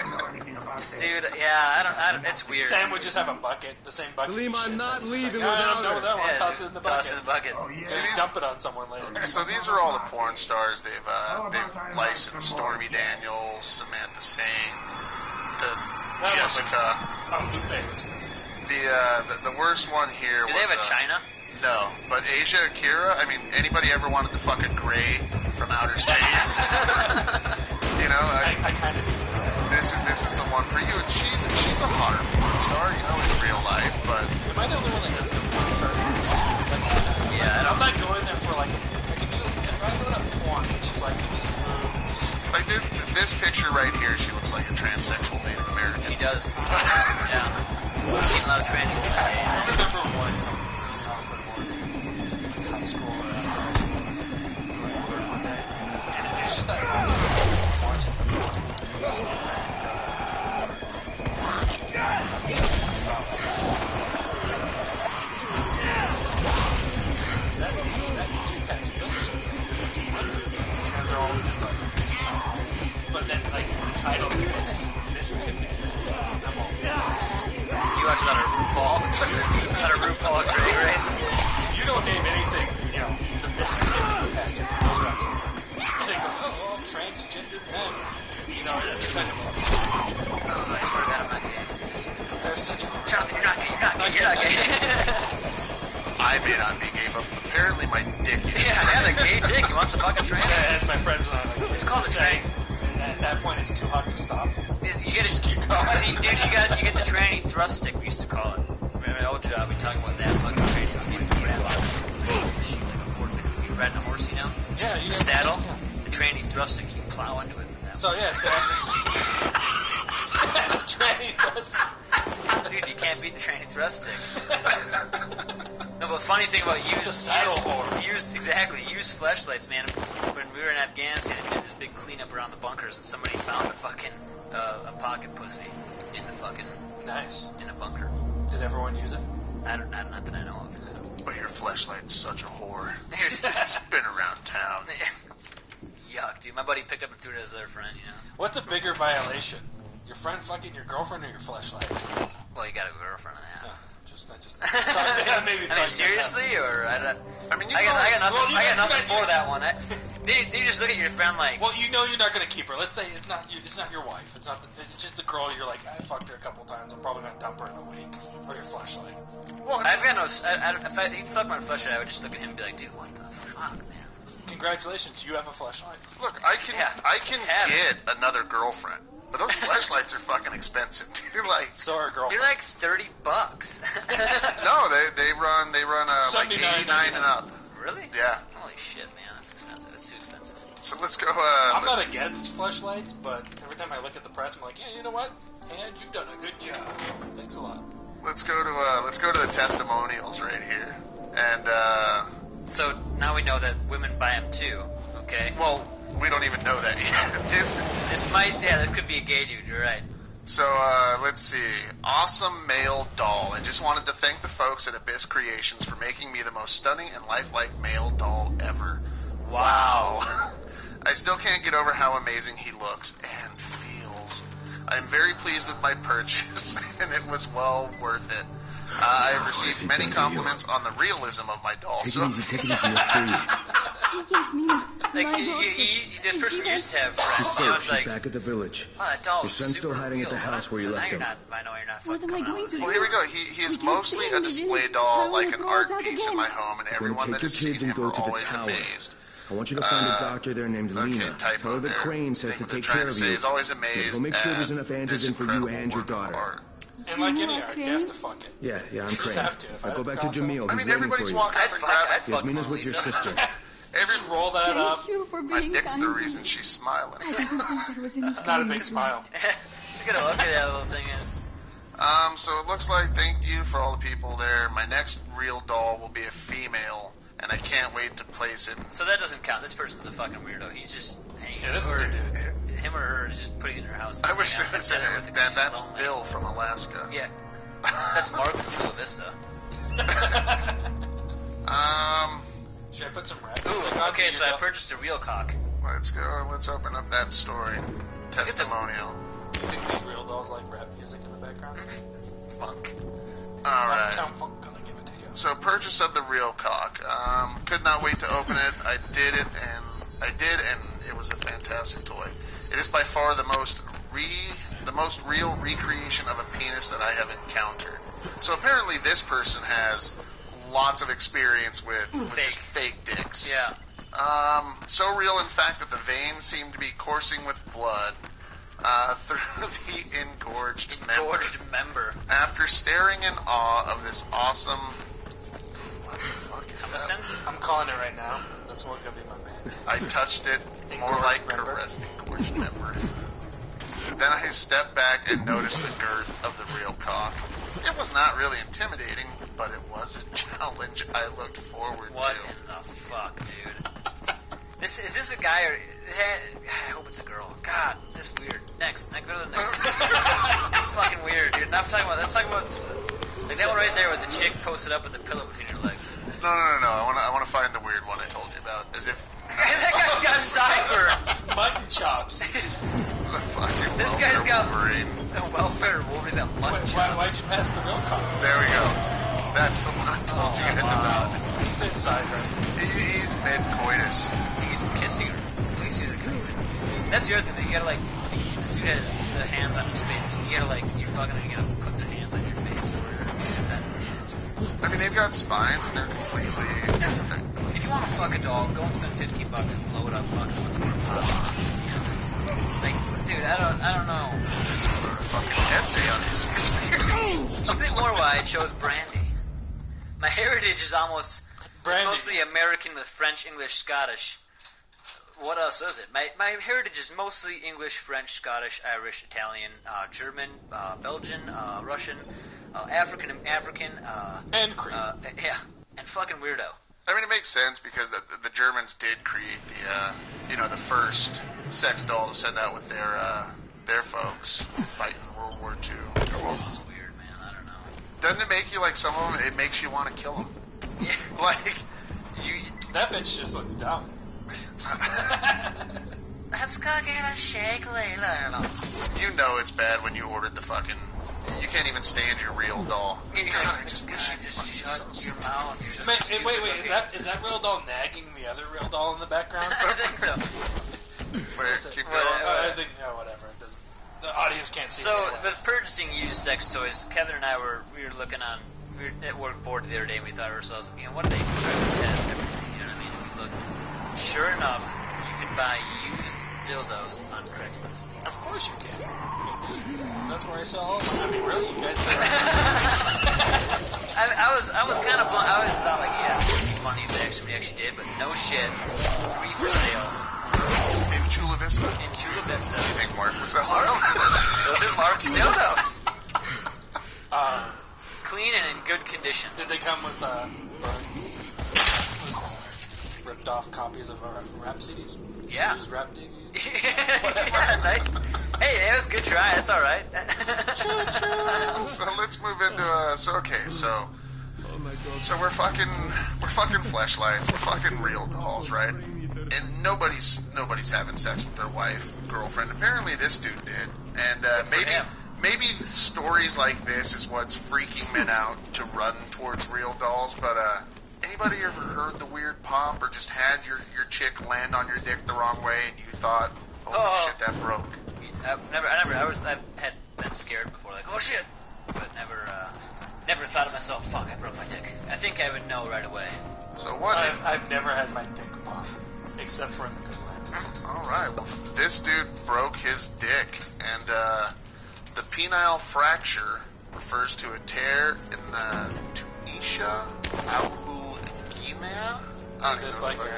Dude, yeah, I don't. It's weird. Sam would just have a bucket, the same bucket. Salim, I'm not leaving I don't know without that one. Yeah, Toss it in the bucket. Toss it in the bucket. Dump it on someone later. So these are all the porn stars. They've licensed Stormy Daniels, Samantha Singh, Jessica. The worst one here was... Do they have a China? No, but Asia Akira, I mean, anybody ever wanted to fuck a gray from outer space? You know, I kind of do. This is the one for you, and she's a hotter porn star, you know, in real life, but... Am I the only one that doesn't know porn? Yeah, I'm not going there for, like, I can do it. If I load up porn, she's like, these moves. Like, this picture right here, she looks like a transsexual Native American. She does. Yeah. I've seen a lot of trannies. I remember one awkward morning in high school or after high school. Going to work one day. And it was just that watching the but then, like, the title is Tiffany. You watch a lot of RuPaul? A lot of RuPaul Drag Race? You don't name anything, you know, the Miss Tiffany pageant. Those are you think of, oh, transgender men. You know, it's kind of I swear to God, I'm not gay. There's such a... Jonathan, you're not gay. I may not be gay, but apparently my dick is. Yeah, the gay dick. He wants to fuck a trans. As my friends and I like, it's called a train. At that point, it's too hot to stop. You get just keep going. See, dude, you get the tranny thrust stick. We used to call it. Remember my old job? We talking about that fucking tranny. You riding a horse, you know? Yeah, the saddle. Yeah. The tranny thrust stick. You plow into it with that. So yeah, tranny thrust. Dude, you can't beat the tranny thrust stick. No, but funny thing about used flashlights, man. When we were in Afghanistan, they did this big cleanup around the bunkers, and somebody found a fucking a pocket pussy in the fucking in a bunker. Did everyone use it? Not that I know of. But your flashlight's such a whore. It's been around town. Yuck, dude. My buddy picked up and threw it at his other friend. You know. What's a bigger violation? Your friend fucking your girlfriend or your flashlight? Well, you got a girlfriend on that. I mean, seriously, or I got nothing for that one. They just look at your friend like. Well, you know you're not gonna keep her. Let's say it's not your wife. It's just the girl. You're like, I fucked her a couple times. I'm probably gonna dump her in a week. Or your flashlight. Well, I've got no. If he'd fuck my flashlight, I would just look at him and be like, dude, what the fuck, man? Congratulations, you have a flashlight. Look, I can get another girlfriend. But those flashlights are fucking expensive, dude. Like, so are girlfriends. They're like $30. No, they run like 89 and up. Really? Yeah. Holy shit, man, that's expensive. That's too expensive. So let's go. I'm not against flashlights, but every time I look at the press, I'm like, yeah, you know what? And you've done a good job. Thanks a lot. Let's go to the testimonials right here, and so now we know that women buy them too. Okay. Well. We don't even know that yet. That could be a gay dude, you're right. So, let's see. Awesome male doll. I just wanted to thank the folks at Abyss Creations for making me the most stunning and lifelike male doll ever. Wow. I still can't get over how amazing he looks and feels. I'm very pleased with my purchase, and it was well worth it. I have received many compliments on the realism of my doll. Take it easy, this person used to have friends. She's back at the village. Oh, that doll your son's still hiding at the house where you left him. I know you're not What am I going to do? Well, here we go. He is mostly a display doll, like an art piece in my home, and everyone that has seen him are always amazed. I want you to find a doctor there named Lena. Tell her that Crane says to take care of you. He's always amazed. We'll make sure there's enough androgen for you and your daughter. And like any art, you have to fuck it. Yeah, I'm trained. You just have to. I'll go back to Jamil. I mean, everybody's walking up and grabbing. Yasmina's with your sister. Just roll that up. Thank you for My being dick's kind the to me. reason she's smiling. It's not a big smile. Look at how ugly that little thing is. So it looks like, thank you for all the people there. My next real doll will be a female, and I can't wait to place it. So that doesn't count. This person's a fucking weirdo. He's just hanging. Yeah, this is a dude. Him or her is just putting it in her house. I wish it was Ben. That's lonely. Bill from Alaska. Yeah. That's Mark from Chula Vista. Should I put some rap? Ooh, okay, so I purchased a real cock. Let's go. Let's open up that story. Testimonial. Do you think these real dolls like rap music in the background? Funk. Alright. Uptown Funk, gonna give it to you. So purchase of the real cock. Could not wait to open it. I did, and it was a fantastic toy. It is by far the most real recreation of a penis that I have encountered. So apparently this person has lots of experience with just fake dicks. Yeah. So real, in fact, that the veins seem to be coursing with blood through the engorged member. After staring in awe of this awesome... What the fuck is that? I'm calling it right now. That's what gonna be my band. I touched it more like caressing engorged member. Then I stepped back and noticed the girth of the real cock. It was not really intimidating, but it was a challenge I looked forward to. What in the fuck, dude? Is this a guy or... I hope it's a girl. God, this is weird. Next. Go to the next. It's fucking weird, dude. Let's talk about like that one right there with the chick posted up with the pillow between her legs. No. I want to find the weird one I told you about. As if... That guy's got sideburns. Mutton chops. This guy's got the welfare Wolverine's got mutton chops. Why'd you pass the real cock? There we go. That's the one I told you guys about. He's inside, right? He's mid-coitus. He's kissing her. At least he's a kissing. That's the other thing. You gotta this dude had the hands on his face. You gotta you're fucking gonna get put their hands on your face or I mean, they've got spines and they're completely... If you want to fuck a dog, go and spend $15 and blow it up. Fuck it. What's going on? Dude, I don't know. Just wrote a fucking essay on his experience. A bit more why I chose brandy. My heritage is mostly American with French, English, Scottish. What else is it? My heritage is mostly English, French, Scottish, Irish, Italian, German, Belgian, Russian, African, and Creed. Yeah, and fucking weirdo. I mean, it makes sense because the Germans did create the first sex doll to send out with their folks fighting World War II. This is weird, man. I don't know. Doesn't it make you like some of them? It makes you want to kill them. Yeah. That bitch just looks dumb. Let's go get a shake later. You know it's bad when you ordered the fucking... You can't even stand your real doll. God, I just wish you shut your mouth. Wait, is that real doll nagging the other real doll in the background? I think so. Wait, keep going. I think, whatever. It doesn't... The audience can't see. So, with purchasing used sex toys, Kevin and I were at work bored the other day, and we thought to ourselves, what do they do? This has everything, you know what I mean? And we looked. Sure enough, you can buy used dildos on Craigslist. Of course you can. That's where I sell all of them. I mean, really, you guys do I was kind of blunt. I always thought, it'd be funny if we actually did, but no shit. Free for sale. In Chula Vista? In Chula Vista. Do you think Mark was selling them? Those are Mark's dildos. Clean and in good condition. Did they come with ripped off copies of rap CDs? Yeah. Just rap CDs? Yeah, nice. Hey, that was a good try. That's all right. So let's move into So we're fucking fleshlights. We're fucking real dolls, right? And nobody's having sex with their wife, girlfriend. Apparently, this dude did. And maybe stories like this is what's freaking men out to run towards real dolls. But anybody ever heard the weird pop or just had your chick land on your dick the wrong way and you thought, holy shit, that broke? I've had been scared before, like, oh shit, but never thought of myself, fuck, I broke my dick. I think I would know right away. So what? I've never had my dick pop, except for in the good land. All right, well, this dude broke his dick, and the penile fracture refers to a tear in the Tunisia albuginea. Is this like wait,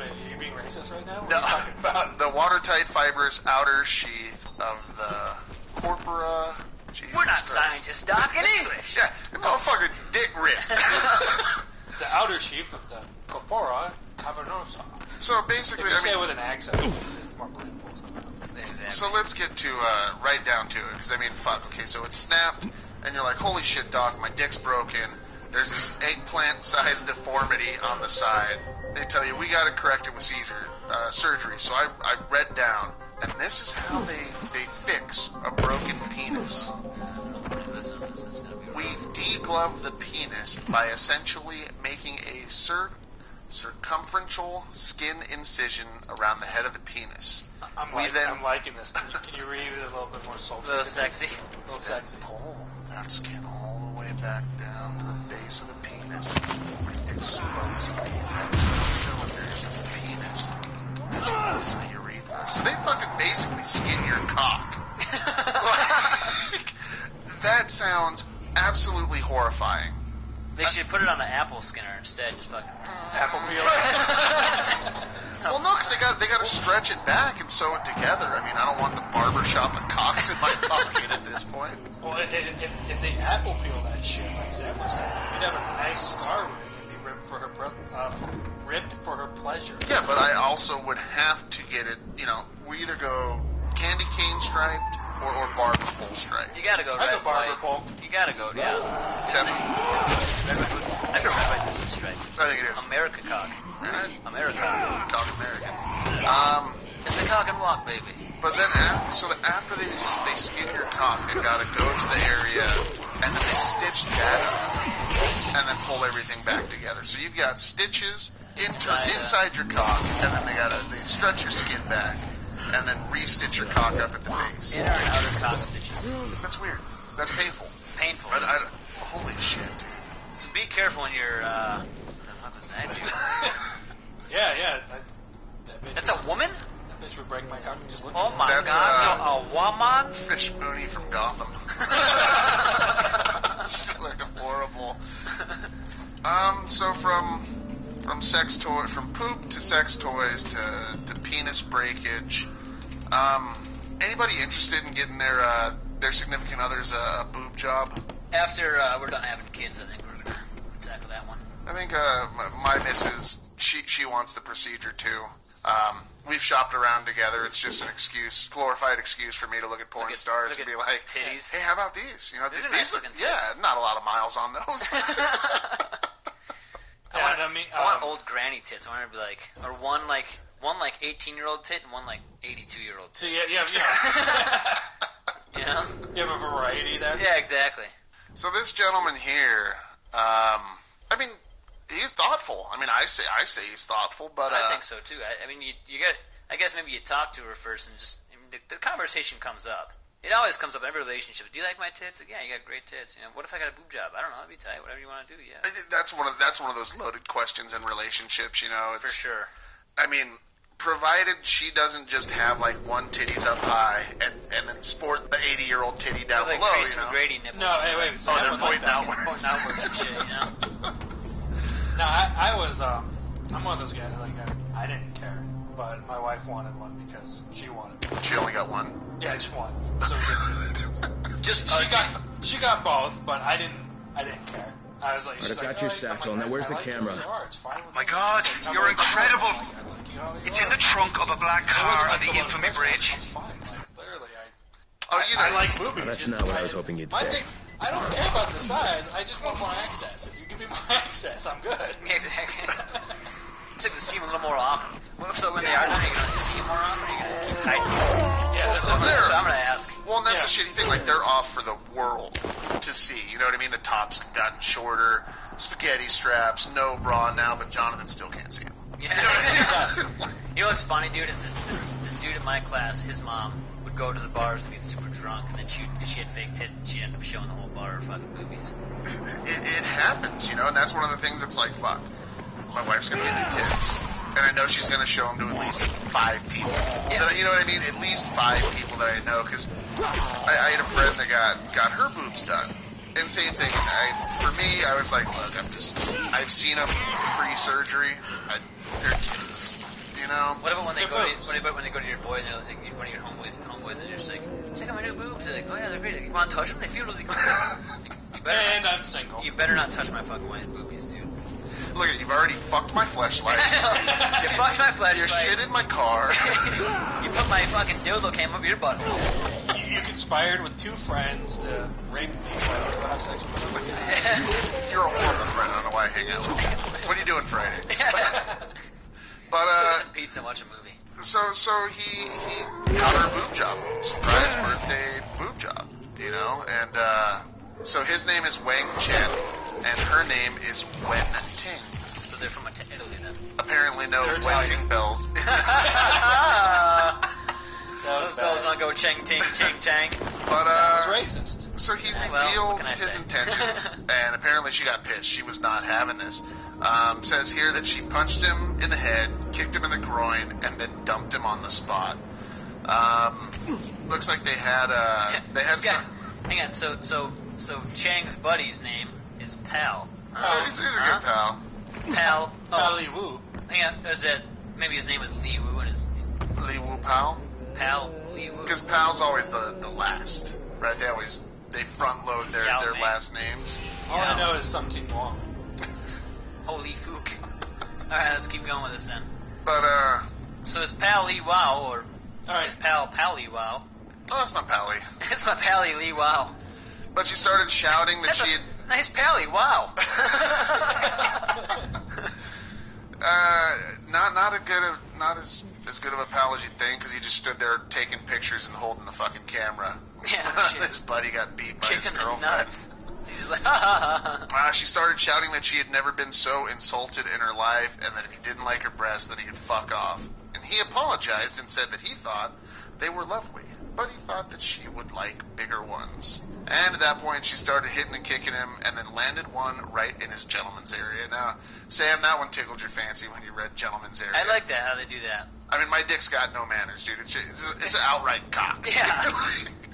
are you being racist right now? What No, are you talking about? the watertight fibrous outer sheath of the corpora. Jesus We're not Christ. scientists, Doc, in English. Yeah, the motherfucker dick ripped. The outer sheath of the corpora cavernosa. So basically, If you say it with an accent, it's more believable sometimes. Exactly. So let's get to right down to it, because I mean, fuck. Okay, so it's snapped, and you're like, holy shit, Doc, my dick's broken. There's this eggplant-sized deformity on the side. They tell you we got to correct it with surgery. So I read down, and this is how they fix a broken penis. Listen, this is gonna be We deglove the penis by essentially making a circumferential skin incision around the head of the penis. I'm liking this. Can you read it a little bit more sultry? a little sexy. A little sexy. Pull that skin all the way back down to the base of the penis, exposing the erectile cylinders of the penis as well as the urethra. So they fucking basically skin your cock. Like, that sounds absolutely horrifying. They should put it on an apple skinner instead. Just fucking Apple peel. Well, no, because they got to stretch it back and sew it together. I mean, I don't want the barbershop of cocks in my pocket at this point. Well, if they apple peel that shit, like Sam was saying, you'd have a nice scar ring and be ripped for her pleasure. Yeah, but I also would have to get it, we either go candy cane striped or barber pole striped. You gotta go I red, go barber white. pole. You gotta go, yeah. Definitely. I go red, white, blue stripe. I think it is. America cock. America. Cock American. It's the cock and walk, baby. But then after they skin your cock, they've got to go to the area and then they stitch that up and then pull everything back together. So you've got stitches inside your cock, and then they stretch your skin back and then re-stitch your cock up at the base. Inner and outer cock stitches. That's weird. That's painful. Painful. Holy shit, dude. So be careful when you're, what the fuck was that, dude? Yeah. That bitch That's a woman? That bitch would break my cock and just look Oh at my That's, god, so a woman? Fish Mooney from Gotham. She looked horrible. So from poop to sex toys to penis breakage. Anybody interested in getting their significant other's a boob job? After we're done having kids, I think we're gonna tackle that one. I think my missus, she wants the procedure too. We've shopped around together. It's just an glorified excuse for me to look at porn stars and be like, titties. Hey, how about these? These are nice looking tits. Yeah, not a lot of miles on those. I want old granny tits. I want her to be like, or one 18-year-old tit and one 82-year-old tit. So yeah. You know? You have a variety there? Yeah, exactly. So this gentleman here, he's thoughtful. I say he's thoughtful, but I think so too. You got. I guess maybe you talk to her first, and just the conversation comes up. It always comes up in every relationship. Do you like my tits? Like, yeah, you got great tits. What if I got a boob job? I don't know. That'd be tight. Whatever you want to do. Yeah. That's one of those loaded questions in relationships. For sure. I mean, provided she doesn't just have one titty's up high and then sport the 80-year-old titty down below. Tracy McGrady nipples. No, hey, wait. They're pointing outward. Pointing outward and shit. No, I was. I'm one of those guys. I didn't care, but my wife wanted one because she wanted one. She only got one. Yeah, just one. So she got both, but I didn't care. I was like, I've got your satchel. Now where's the camera? It's fine with My me. God, you're incredible. It's in the trunk of a black car on the infamy bridge. I'm fine. Literally, I like movies. That's not what I was hoping you'd say. Thing, I don't care about the size. I just want more access. If you give me more access, I'm good. Yeah, exactly. You'd like to see them a little more often. What if when they are done, you're going to see them more often, or you're going to just keep hiding them? Yeah, that's what I'm going to ask. Well, and that's a shitty thing. They're off for the world to see. You know what I mean? The tops have gotten shorter, spaghetti straps, no bra now, but Jonathan still can't see them. Yeah. You know what's funny, dude? Is this dude in my class, his mom would go to the bars and get super drunk, and then she had fake tits, and she'd end up showing the whole bar her fucking boobies. It happens, and that's one of the things that's fuck. My wife's gonna get new tits. and I know she's going to show them to at least 5 people. Yeah. You know what I mean? At least 5 people that I know, because I had a friend that got her boobs done. And same thing. For me, I was like, look, I've seen them pre-surgery. They're tits. You know? What about when they go to your boy and they're like, one of your homeboys and you're just like, check out my new boobs. They're like, oh yeah, they're great. Like, you want to touch them? They feel really good. And I'm single. You better not touch my fucking white boobies, dude. Look, you've already fucked my fleshlight. You fucked my fleshlight. You shit in my car. You put my fucking dildo cam up your butthole. You conspired with 2 friends to rape me while we have sex with them. You're a horrible friend. I don't know why I hang out with you. What are you doing Friday? But some pizza and watch a movie. So he got her a boob job. Surprise birthday boob job. You know? And so his name is Wang Chen, and her name is Wen Ting. So they're from Italy then? Apparently no Wen Ting bells. Those bells don't go ching ting ching chang. But that was racist. So he revealed his intentions, and apparently she got pissed. She was not having this. Says here that she punched him in the head, kicked him in the groin, and then dumped him on the spot. Looks like they had Hang on. So Chang's buddy's name is Pal. He's a good pal. Pal. Pal Li Wu. Hang on. Maybe his name is Li Wu and his Li Wu Pal. Pal Li Wu. Because Pal's always the last, right? They front load their last names. All I know is something wrong. Holy fook. Alright, let's keep going with this then. But, so is Pal Li Wow, or is Pal Li Wow? Oh, that's my Pally. It's my Pally Li Wow. But she started shouting that she had... Nice Pally, wow. Not as good of a pal as you think, because he just stood there taking pictures and holding the fucking camera. Yeah, shit. His buddy got beat by his girlfriend. Nuts. He's like, ha ha ha. She started shouting that she had never been so insulted in her life, and that if he didn't like her breasts, that he could fuck off. And he apologized and said that he thought they were lovely, but he thought that she would like bigger ones. And at that point, she started hitting and kicking him, and then landed one right in his gentleman's area. Now, Sam, that one tickled your fancy when you read gentleman's area. I like that, how they do that. I mean, my dick's got no manners, dude. It's an outright cock. Yeah.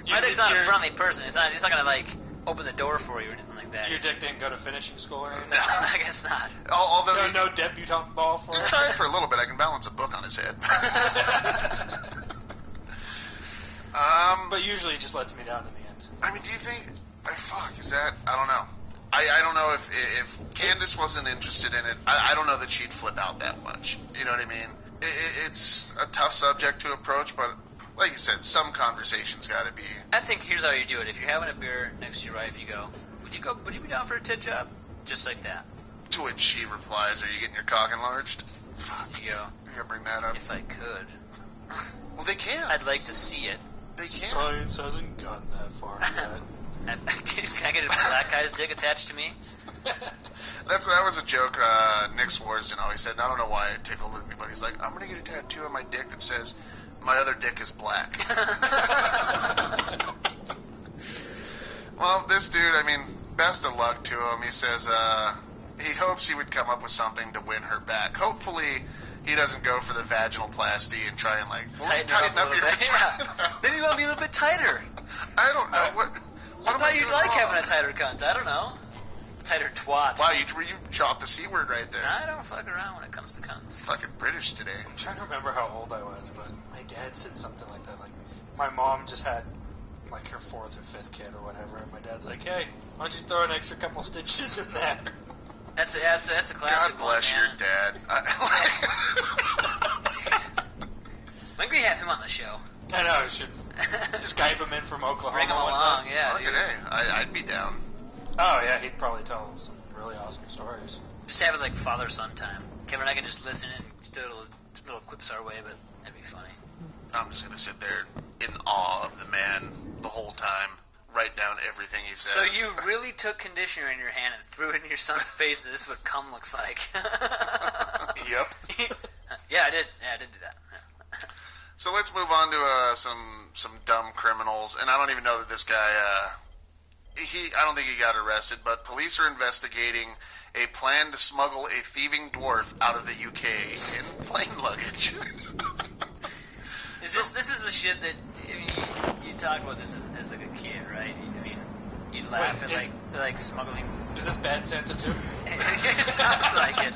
My dick's not a friendly person. It's not going to, like, open the door for you or anything like that. Your dick didn't go to finishing school or anything? No, I guess not. Although no debutante ball for him? He tried for a little bit. I can balance a book on his head. But usually it just lets me down in the end. I mean, do you think... is that... I don't know. I don't know if Candace wasn't interested in it. I don't know that she'd flip out that much. You know what I mean? It's a tough subject to approach, but like you said, some conversation's got to be... I think here's how you do it. If you're having a beer next to your wife, you go, would you be down for a tit job? Just like that. To which she replies, are you getting your cock enlarged? You go, you gotta bring that up. If I could. Well, they can. I'd like to see it. They can. Science hasn't gotten that far yet. Can I get a black guy's dick attached to me? That was a joke Nick Swarsden always said, and I don't know why it tickled with me, but he's like, I'm going to get a tattoo on my dick that says, my other dick is black. Well, this dude, I mean, best of luck to him. He says he hopes he would come up with something to win her back. Hopefully he doesn't go for the vaginoplasty and try and, like, tighten up your vagina. Yeah. Maybe you want to be a little bit tighter. I don't know. What I thought you'd like having a tighter cunt. I don't know. Tighter twat. Wow, you dropped the C word right there. I don't fuck around when it comes to cunts. Fucking British today. I'm trying to remember how old I was, but my dad said something like that. Like, my mom just had, like, her 4th or 5th kid or whatever, and my dad's like, hey, why don't you throw an extra couple stitches in there? That's a classic God bless one, your dad. Maybe we have him on the show. I know, I should Skype him in from Oklahoma. Bring him along, yeah. Look at I'd be down. Oh, yeah, he'd probably tell some really awesome stories. Just have it like father-son time. Kevin and I can just listen and do little quips our way, but that'd be funny. I'm just going to sit there in awe of the man the whole time, write down everything he says. So you really took conditioner in your hand and threw it in your son's face, and this is what cum looks like. Yep. Yeah, I did. Yeah, I did do that. Yeah. So let's move on to some dumb criminals, and I don't even know that this guy I don't think he got arrested, but police are investigating a plan to smuggle a thieving dwarf out of the UK in plane luggage. This is the shit that, I mean, you talk about this as like a kid, right? I mean, you'd laugh at like smuggling. Is this Bad Santa too? It sounds like it.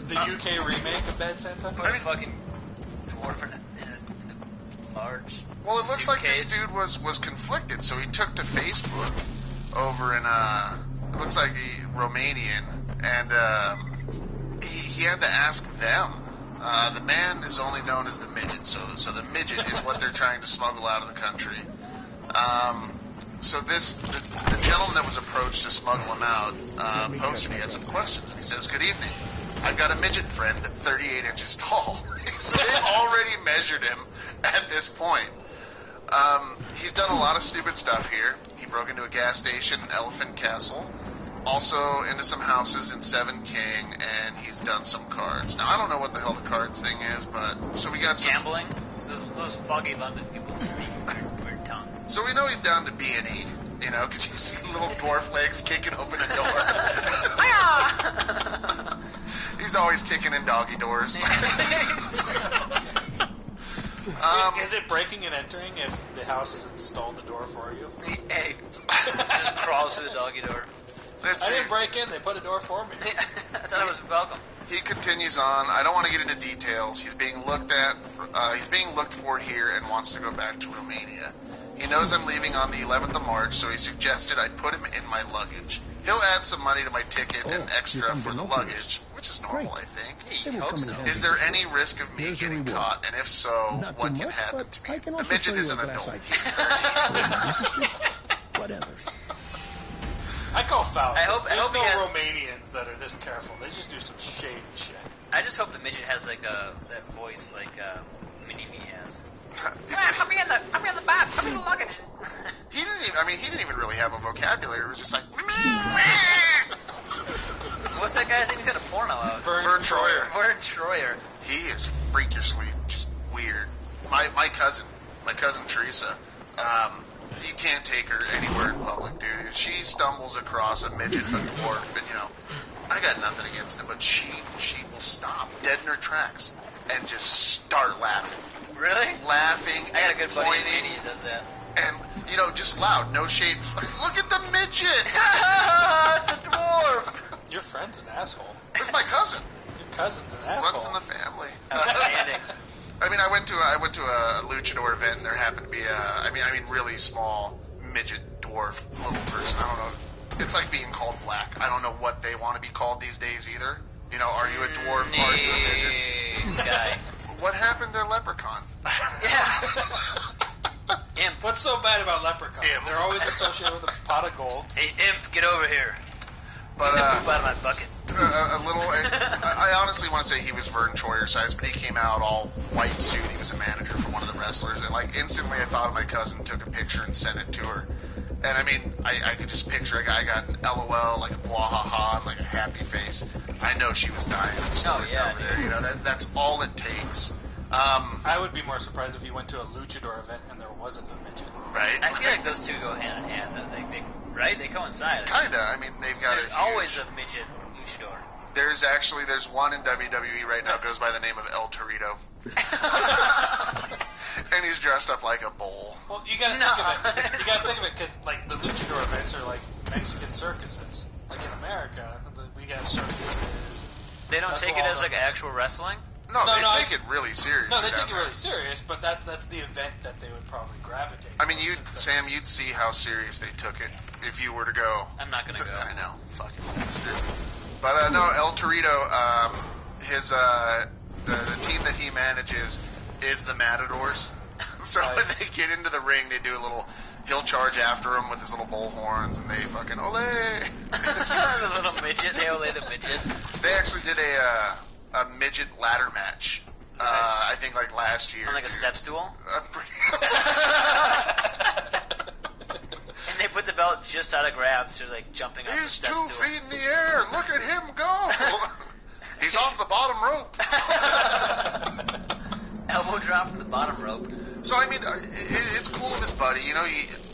The UK remake of Bad Santa? Put a fucking dwarf in a large Well, it looks like suitcase. this dude was conflicted, so he took to Facebook over in, it looks like Romanian, and he had to ask them. The man is only known as the midget, so the midget is what they're trying to smuggle out of the country. So the gentleman that was approached to smuggle him out posted he had some questions, and he says, "Good evening. I've got a midget friend, 38 inches tall." So they've already measured him at this point. He's done a lot of stupid stuff here. He broke into a gas station in Elephant Castle, also into some houses in Seven King, and he's done some cards. Now, I don't know what the hell the cards thing is, but so we got some gambling. Those foggy London people speak weird tongue. So we know he's down to B&E, you know, because you see little dwarf legs kicking open a door. He's always kicking in doggy doors. Is it breaking and entering if the house has installed the door for you? Hey, just crawls through the doggy door. I didn't break in. They put a door for me. I thought it was welcome. He continues on. I don't want to get into details. He's being looked at. He's being looked for here and wants to go back to Romania. He knows I'm leaving on the 11th of March, so he suggested I put him in my luggage. He'll add some money to my ticket and extra for the luggage, which is normal, I think. Hey, hope so. Is there any risk of me getting caught? And if so, what can happen to me? The midget is an adult. Whatever. I call foul. I hope There's he no has- Romanians that are this careful. They just do some shady shit. I just hope the midget has like that voice like Mini-Me has. Put me in the back. Put me in the luggage. He didn't even really have a vocabulary. It was just like, What's that guy's name? He's got a porno out. Vern Troyer. Vern Troyer. He is freakishly just weird. My cousin Teresa, you can't take her anywhere in public, dude. She stumbles across a midget, a dwarf, and I got nothing against it, but she will stop dead in her tracks and just start laughing. Really? Laughing. I got a good buddy in pointing, Romania that does that. and just loud, no shade. Look at the midget. It's a dwarf. Your friend's an asshole. It's my cousin. Your cousin's an asshole. Runs in the family. Outstanding. I mean, I went to a luchador event, and there happened to be really small midget dwarf little person. I don't know. It's like being called black. I don't know what they want to be called these days either. Are you a dwarf? Are you a midget? Guy. What happened to Leprechaun? Yeah. Imp. What's so bad about Leprechaun? Imp. They're always associated with a pot of gold. Hey, Imp, get over here. But Get the poop out of my bucket. I honestly want to say he was Vern Troyer size, but he came out all white suit. He was a manager for one of the wrestlers, and instantly I thought of my cousin, took a picture and sent it to her. And I mean, I could just picture a guy got an LOL, like a blah-ha-ha, and like a happy face. I know she was dying. Oh, yeah, over there. That's all it takes. I would be more surprised if you went to a luchador event and there wasn't a midget. Right. I feel like those two go hand in hand. Right? They coincide. Kinda. I mean, they've got There's always a midget luchador. There's one in WWE right now, goes by the name of El Torito. And he's dressed up like a bull. Well, you gotta think of it, because the luchador events are like Mexican circuses. Like in America, we have circuses. They don't take it as like actual wrestling? No, they take it really serious. No, they take it really serious, but that's the event that they would probably gravitate. I mean, Sam, you'd see how serious they took it if you were to go. I'm not gonna go. I know, fucking bastard. But no, El Torito, the team that he manages is the Matadors. So when they get into the ring, they do he'll charge after him with his little bull horns, and they fucking ole. The little midget, they ole the midget. They actually did a midget ladder match. Nice. I think last year. On a step stool? And they put the belt just out of grabs, so jumping off the He's step 2 stool. feet in the air. Look at him go. He's off the bottom rope. Elbow drop from the bottom rope. So, I mean, it's cool of his buddy. He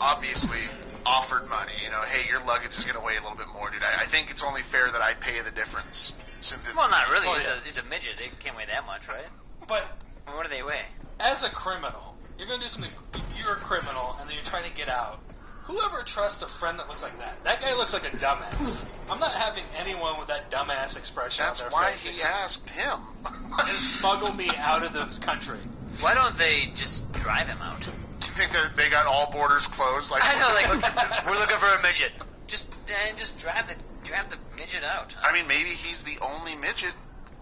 obviously offered money. You know, hey, your luggage is going to weigh a little bit more, dude. I think it's only fair that I pay the difference. Since it's not really. He's a midget. They can't weigh that much, right? But what do they weigh? As a criminal, you're going to do something. You're a criminal, and then you're trying to get out. Whoever trusts a friend that looks like that? That guy looks like a dumbass. I'm not having anyone with that dumbass expression on their face. That's why he asked him. To smuggle me out of the country. Why don't they just drive him out? Do you think that they got all borders closed? Like, I know, like, we're looking for a midget. Just drive the midget out. I mean, maybe he's the only midget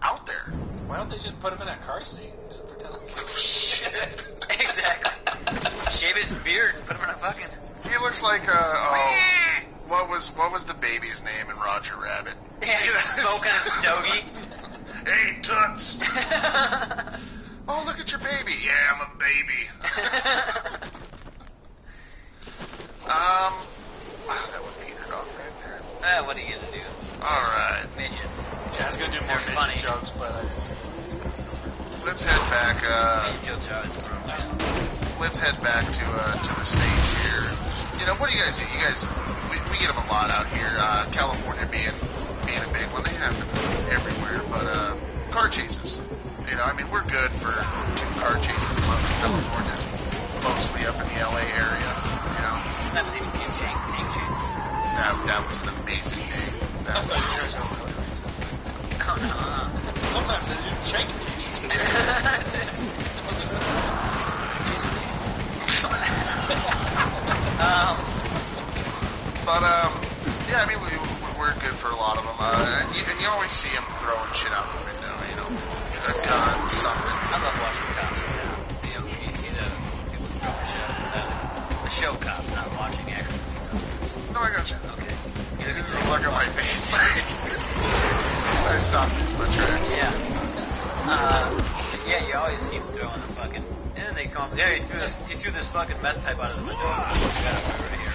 out there. Why don't they just put him in a car seat and just pretend like shit? Exactly. Shave his beard and put him in a fucking... He looks like what was the baby's name in Roger Rabbit? Yeah, he's smoking a stogie. Hey, Toots. Oh, look at your baby. Yeah, I'm a baby. Wow, that one petered off right there. What are you gonna do? All right, midgets. Yeah, I was gonna do more midget funny jokes, but let's head back. Midget jokes are always important. Let's head back to the States here. You know, what do you guys do? You guys, we get them a lot out here. California being a big one. They happen everywhere, but car chases. You know, I mean, we're good for 2 car chases a month in California, mostly up in the LA area. You know, sometimes even few tank chases. That was an amazing day. That was just sometimes they do chain chases. Yeah, I mean, we're good for a lot of them. And you always see them throwing shit out the window, you know, a gun, something. I love watching cops. You know, when you see the people throwing shit out the side of the show cops, not watching actual police officers. No, I got you. Okay. You didn't look at my face. I stopped in my tracks. Yeah. Yeah, you always see him throwing the fucking... And then they come up, yeah, he threw this fucking meth pipe out his window. Right here.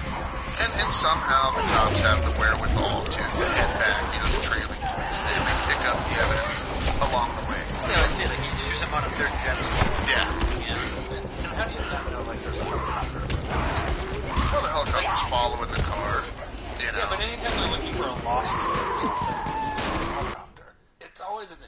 And somehow the cops have the wherewithal to head back, you know, the trailing police. They pick up the evidence along the way. Yeah, I see, like, you shoot someone on a 3rd jet. Yeah. And how do you not know, like, there's a helicopter? Well, the helicopter's following the car, you know. Yeah, but anytime they're looking for a lost kid or something, helicopter, it's always in the...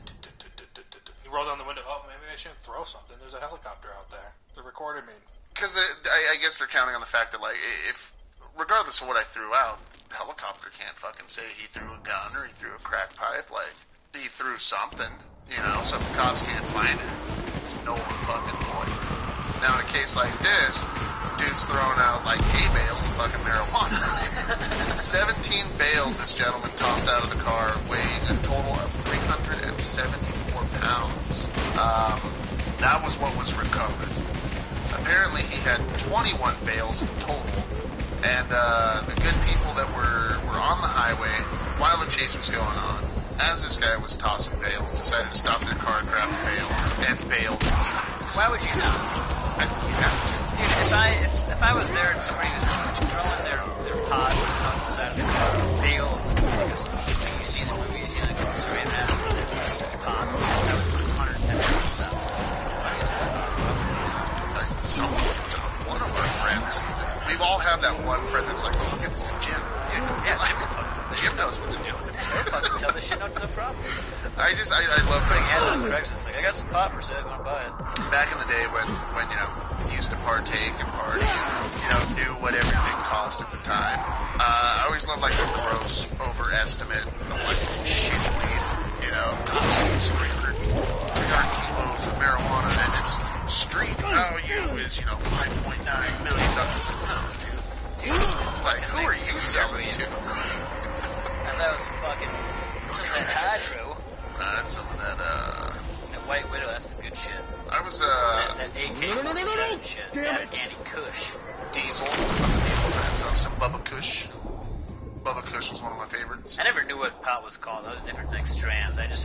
You roll down the window, oh, maybe I shouldn't throw something. There's a helicopter out there. They're recording me. Because I guess they're counting on the fact that, like, if... regardless of what I threw out, the helicopter can't fucking say he threw a gun or he threw a crack pipe. Like, he threw something, you know, so if the cops can't find it, it's no fucking point. Now, in a case like this, dude's throwing out, like, hay bales of fucking marijuana. 17 bales this gentleman tossed out of the car, weighing a total of 374 pounds. That was what was recovered. Apparently, he had 21 bales in total. And the good people that were on the highway while the chase was going on, as this guy was tossing bales, decided to stop their car and grab the bales and bailed themselves. Why would you not? You have to. Dude, if I was there and somebody was throwing their pod on the side of the car, bail, because you see in the movies, you know, like the Saran wrap, the pod, that would put 110 and stuff. One of our friends. We've all had that one friend that's like, oh, look at this Jim. Yeah, Jim knows what to do. He'll fucking sell this shit, no problem. I love things. He has it on Craigslist. Like, I got some pot for sale if you want to buy it. Back in the day when you know, used to partake and party and, you know, knew what everything cost at the time, I always loved, like, a gross overestimate of, like, shit weed. You know, costs 300 kilos of marijuana and its street value is, you know, $5.9 million. No, dude, it's like, who are you selling to? And that was some that hydro. That's some of that, that White Widow, that's the good shit. I was, that AK-47 shit. That Afghani Kush. Diesel. What's the name of that? So, some Bubba Kush. Bubba Kush was one of my favorites. I never knew what pot was called. Those different, like, strands. It was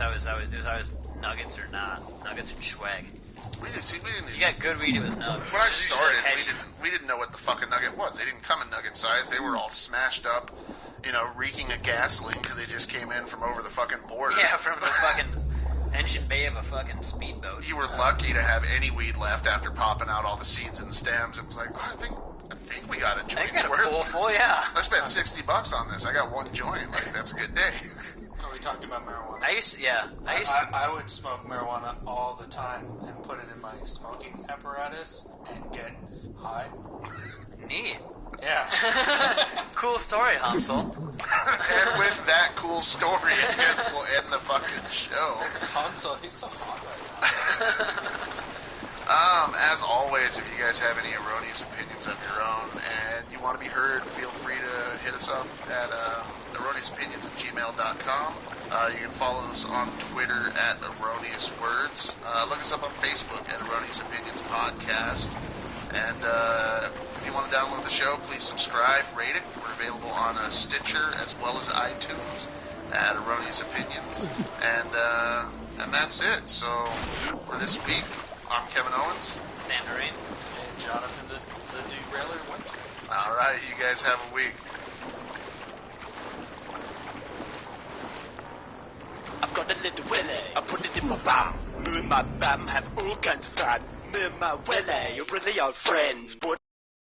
always nuggets or not. Nuggets and swag. We didn't. You got good weed, it was nuggets. When I started, we didn't know what the fucking nugget was. They didn't come in nugget size. They were all smashed up, you know, reeking of gasoline because they just came in from over the fucking border. Yeah, from the fucking engine bay of a fucking speedboat. You were lucky to have any weed left after popping out all the seeds and the stems. It was like, oh, I think think we got a joint. I got a bowl full, yeah. I spent $60 on this. I got one joint. Like, that's a good day. Are we talking about marijuana? I would smoke marijuana all the time and put it in my smoking apparatus and get high. Neat. Yeah. Cool story, Hansel. And with that cool story, I guess we'll end the fucking show. Hansel, he's so hot right now. As always, if you guys have any erroneous opinions of your own and you want to be heard, feel free to hit us up at erroneousopinions@gmail.com. You can follow us on Twitter at Erroneous Words. Look us up on Facebook at Erroneous Opinions Podcast. And if you want to download the show, please subscribe, rate it. We're available on Stitcher as well as iTunes at Erroneous Opinions. And that's it. So for this week, I'm Kevin Owens. Sam Doreen. And Jonathan, the derailer Winter. All right, you guys have a week. I've got a little willy, I put it in my bum. Me and my bum have all kinds of fun. Me and my willy are really old friends, but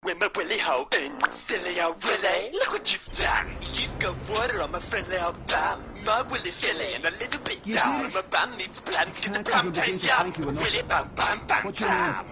with my willy hole in. Silly old willy, look what you've done. You've got water on my friendly old bum. My willy silly and a little bit dumb. My bum needs plums, cause the plum tastes yum. Willy bum bum bum bum.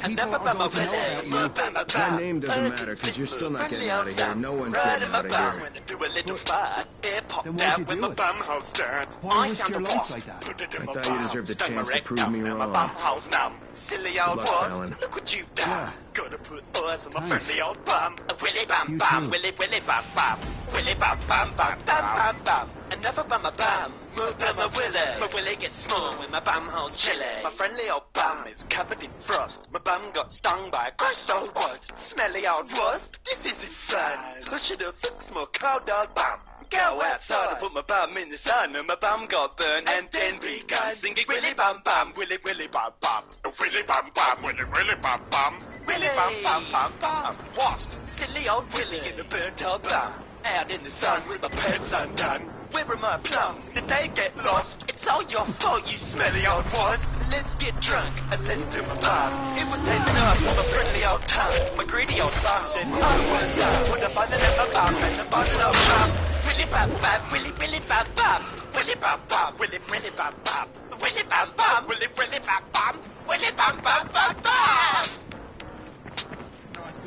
I never bum my willy, my bum my bum. My name doesn't matter, because you're still not getting out of here. No one's getting out of here. When I do a little fart, air popped out when my bum hole starts. I sound a wasp. Put it in my bum. I thought you deserved a chance to prove me wrong. My bum hole's numb. Silly old Luck, wasp, Alan. look what you've done. Gotta put oils on my friendly old bum. A willy bum bum, willy willy bum bum. Willy bum bum bum bum bum bum. Another bum a bum. More bum a willy. My willy gets small when my bum hole's chilly. My friendly old bum is covered in frost. My bum got stung by a crushed old wasp. Smelly old wasp, this isn't fun. Push it up, fix my cold old bum. Go outside and put my bum in the sun, and my bum got burned and then begun singing willy bum bum, willy willy bum bum, willy bum bum, willy willy bum bum, willy bum bum bum bum. Wasp, silly old willy in a burnt old bum, out in the sun with my pants undone. Where are my plums? Did they get lost? It's all your fault, you smelly old wasp. Let's get drunk. I said to my bum. It was tasting up with my friendly old tongue. My greedy old bum said, I was up. Put a bottle in my bum and a bottle of rum. Willy bum bum, willy willy bum bum. Willy bum bum, willy willy bum bum. Willy bum bum, willy willy bum bum. Willy bum bum bum bum.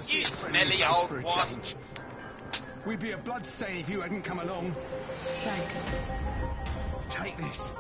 You smelly old wasp. We'd be a bloodstain if you hadn't come along. Thanks. Take this.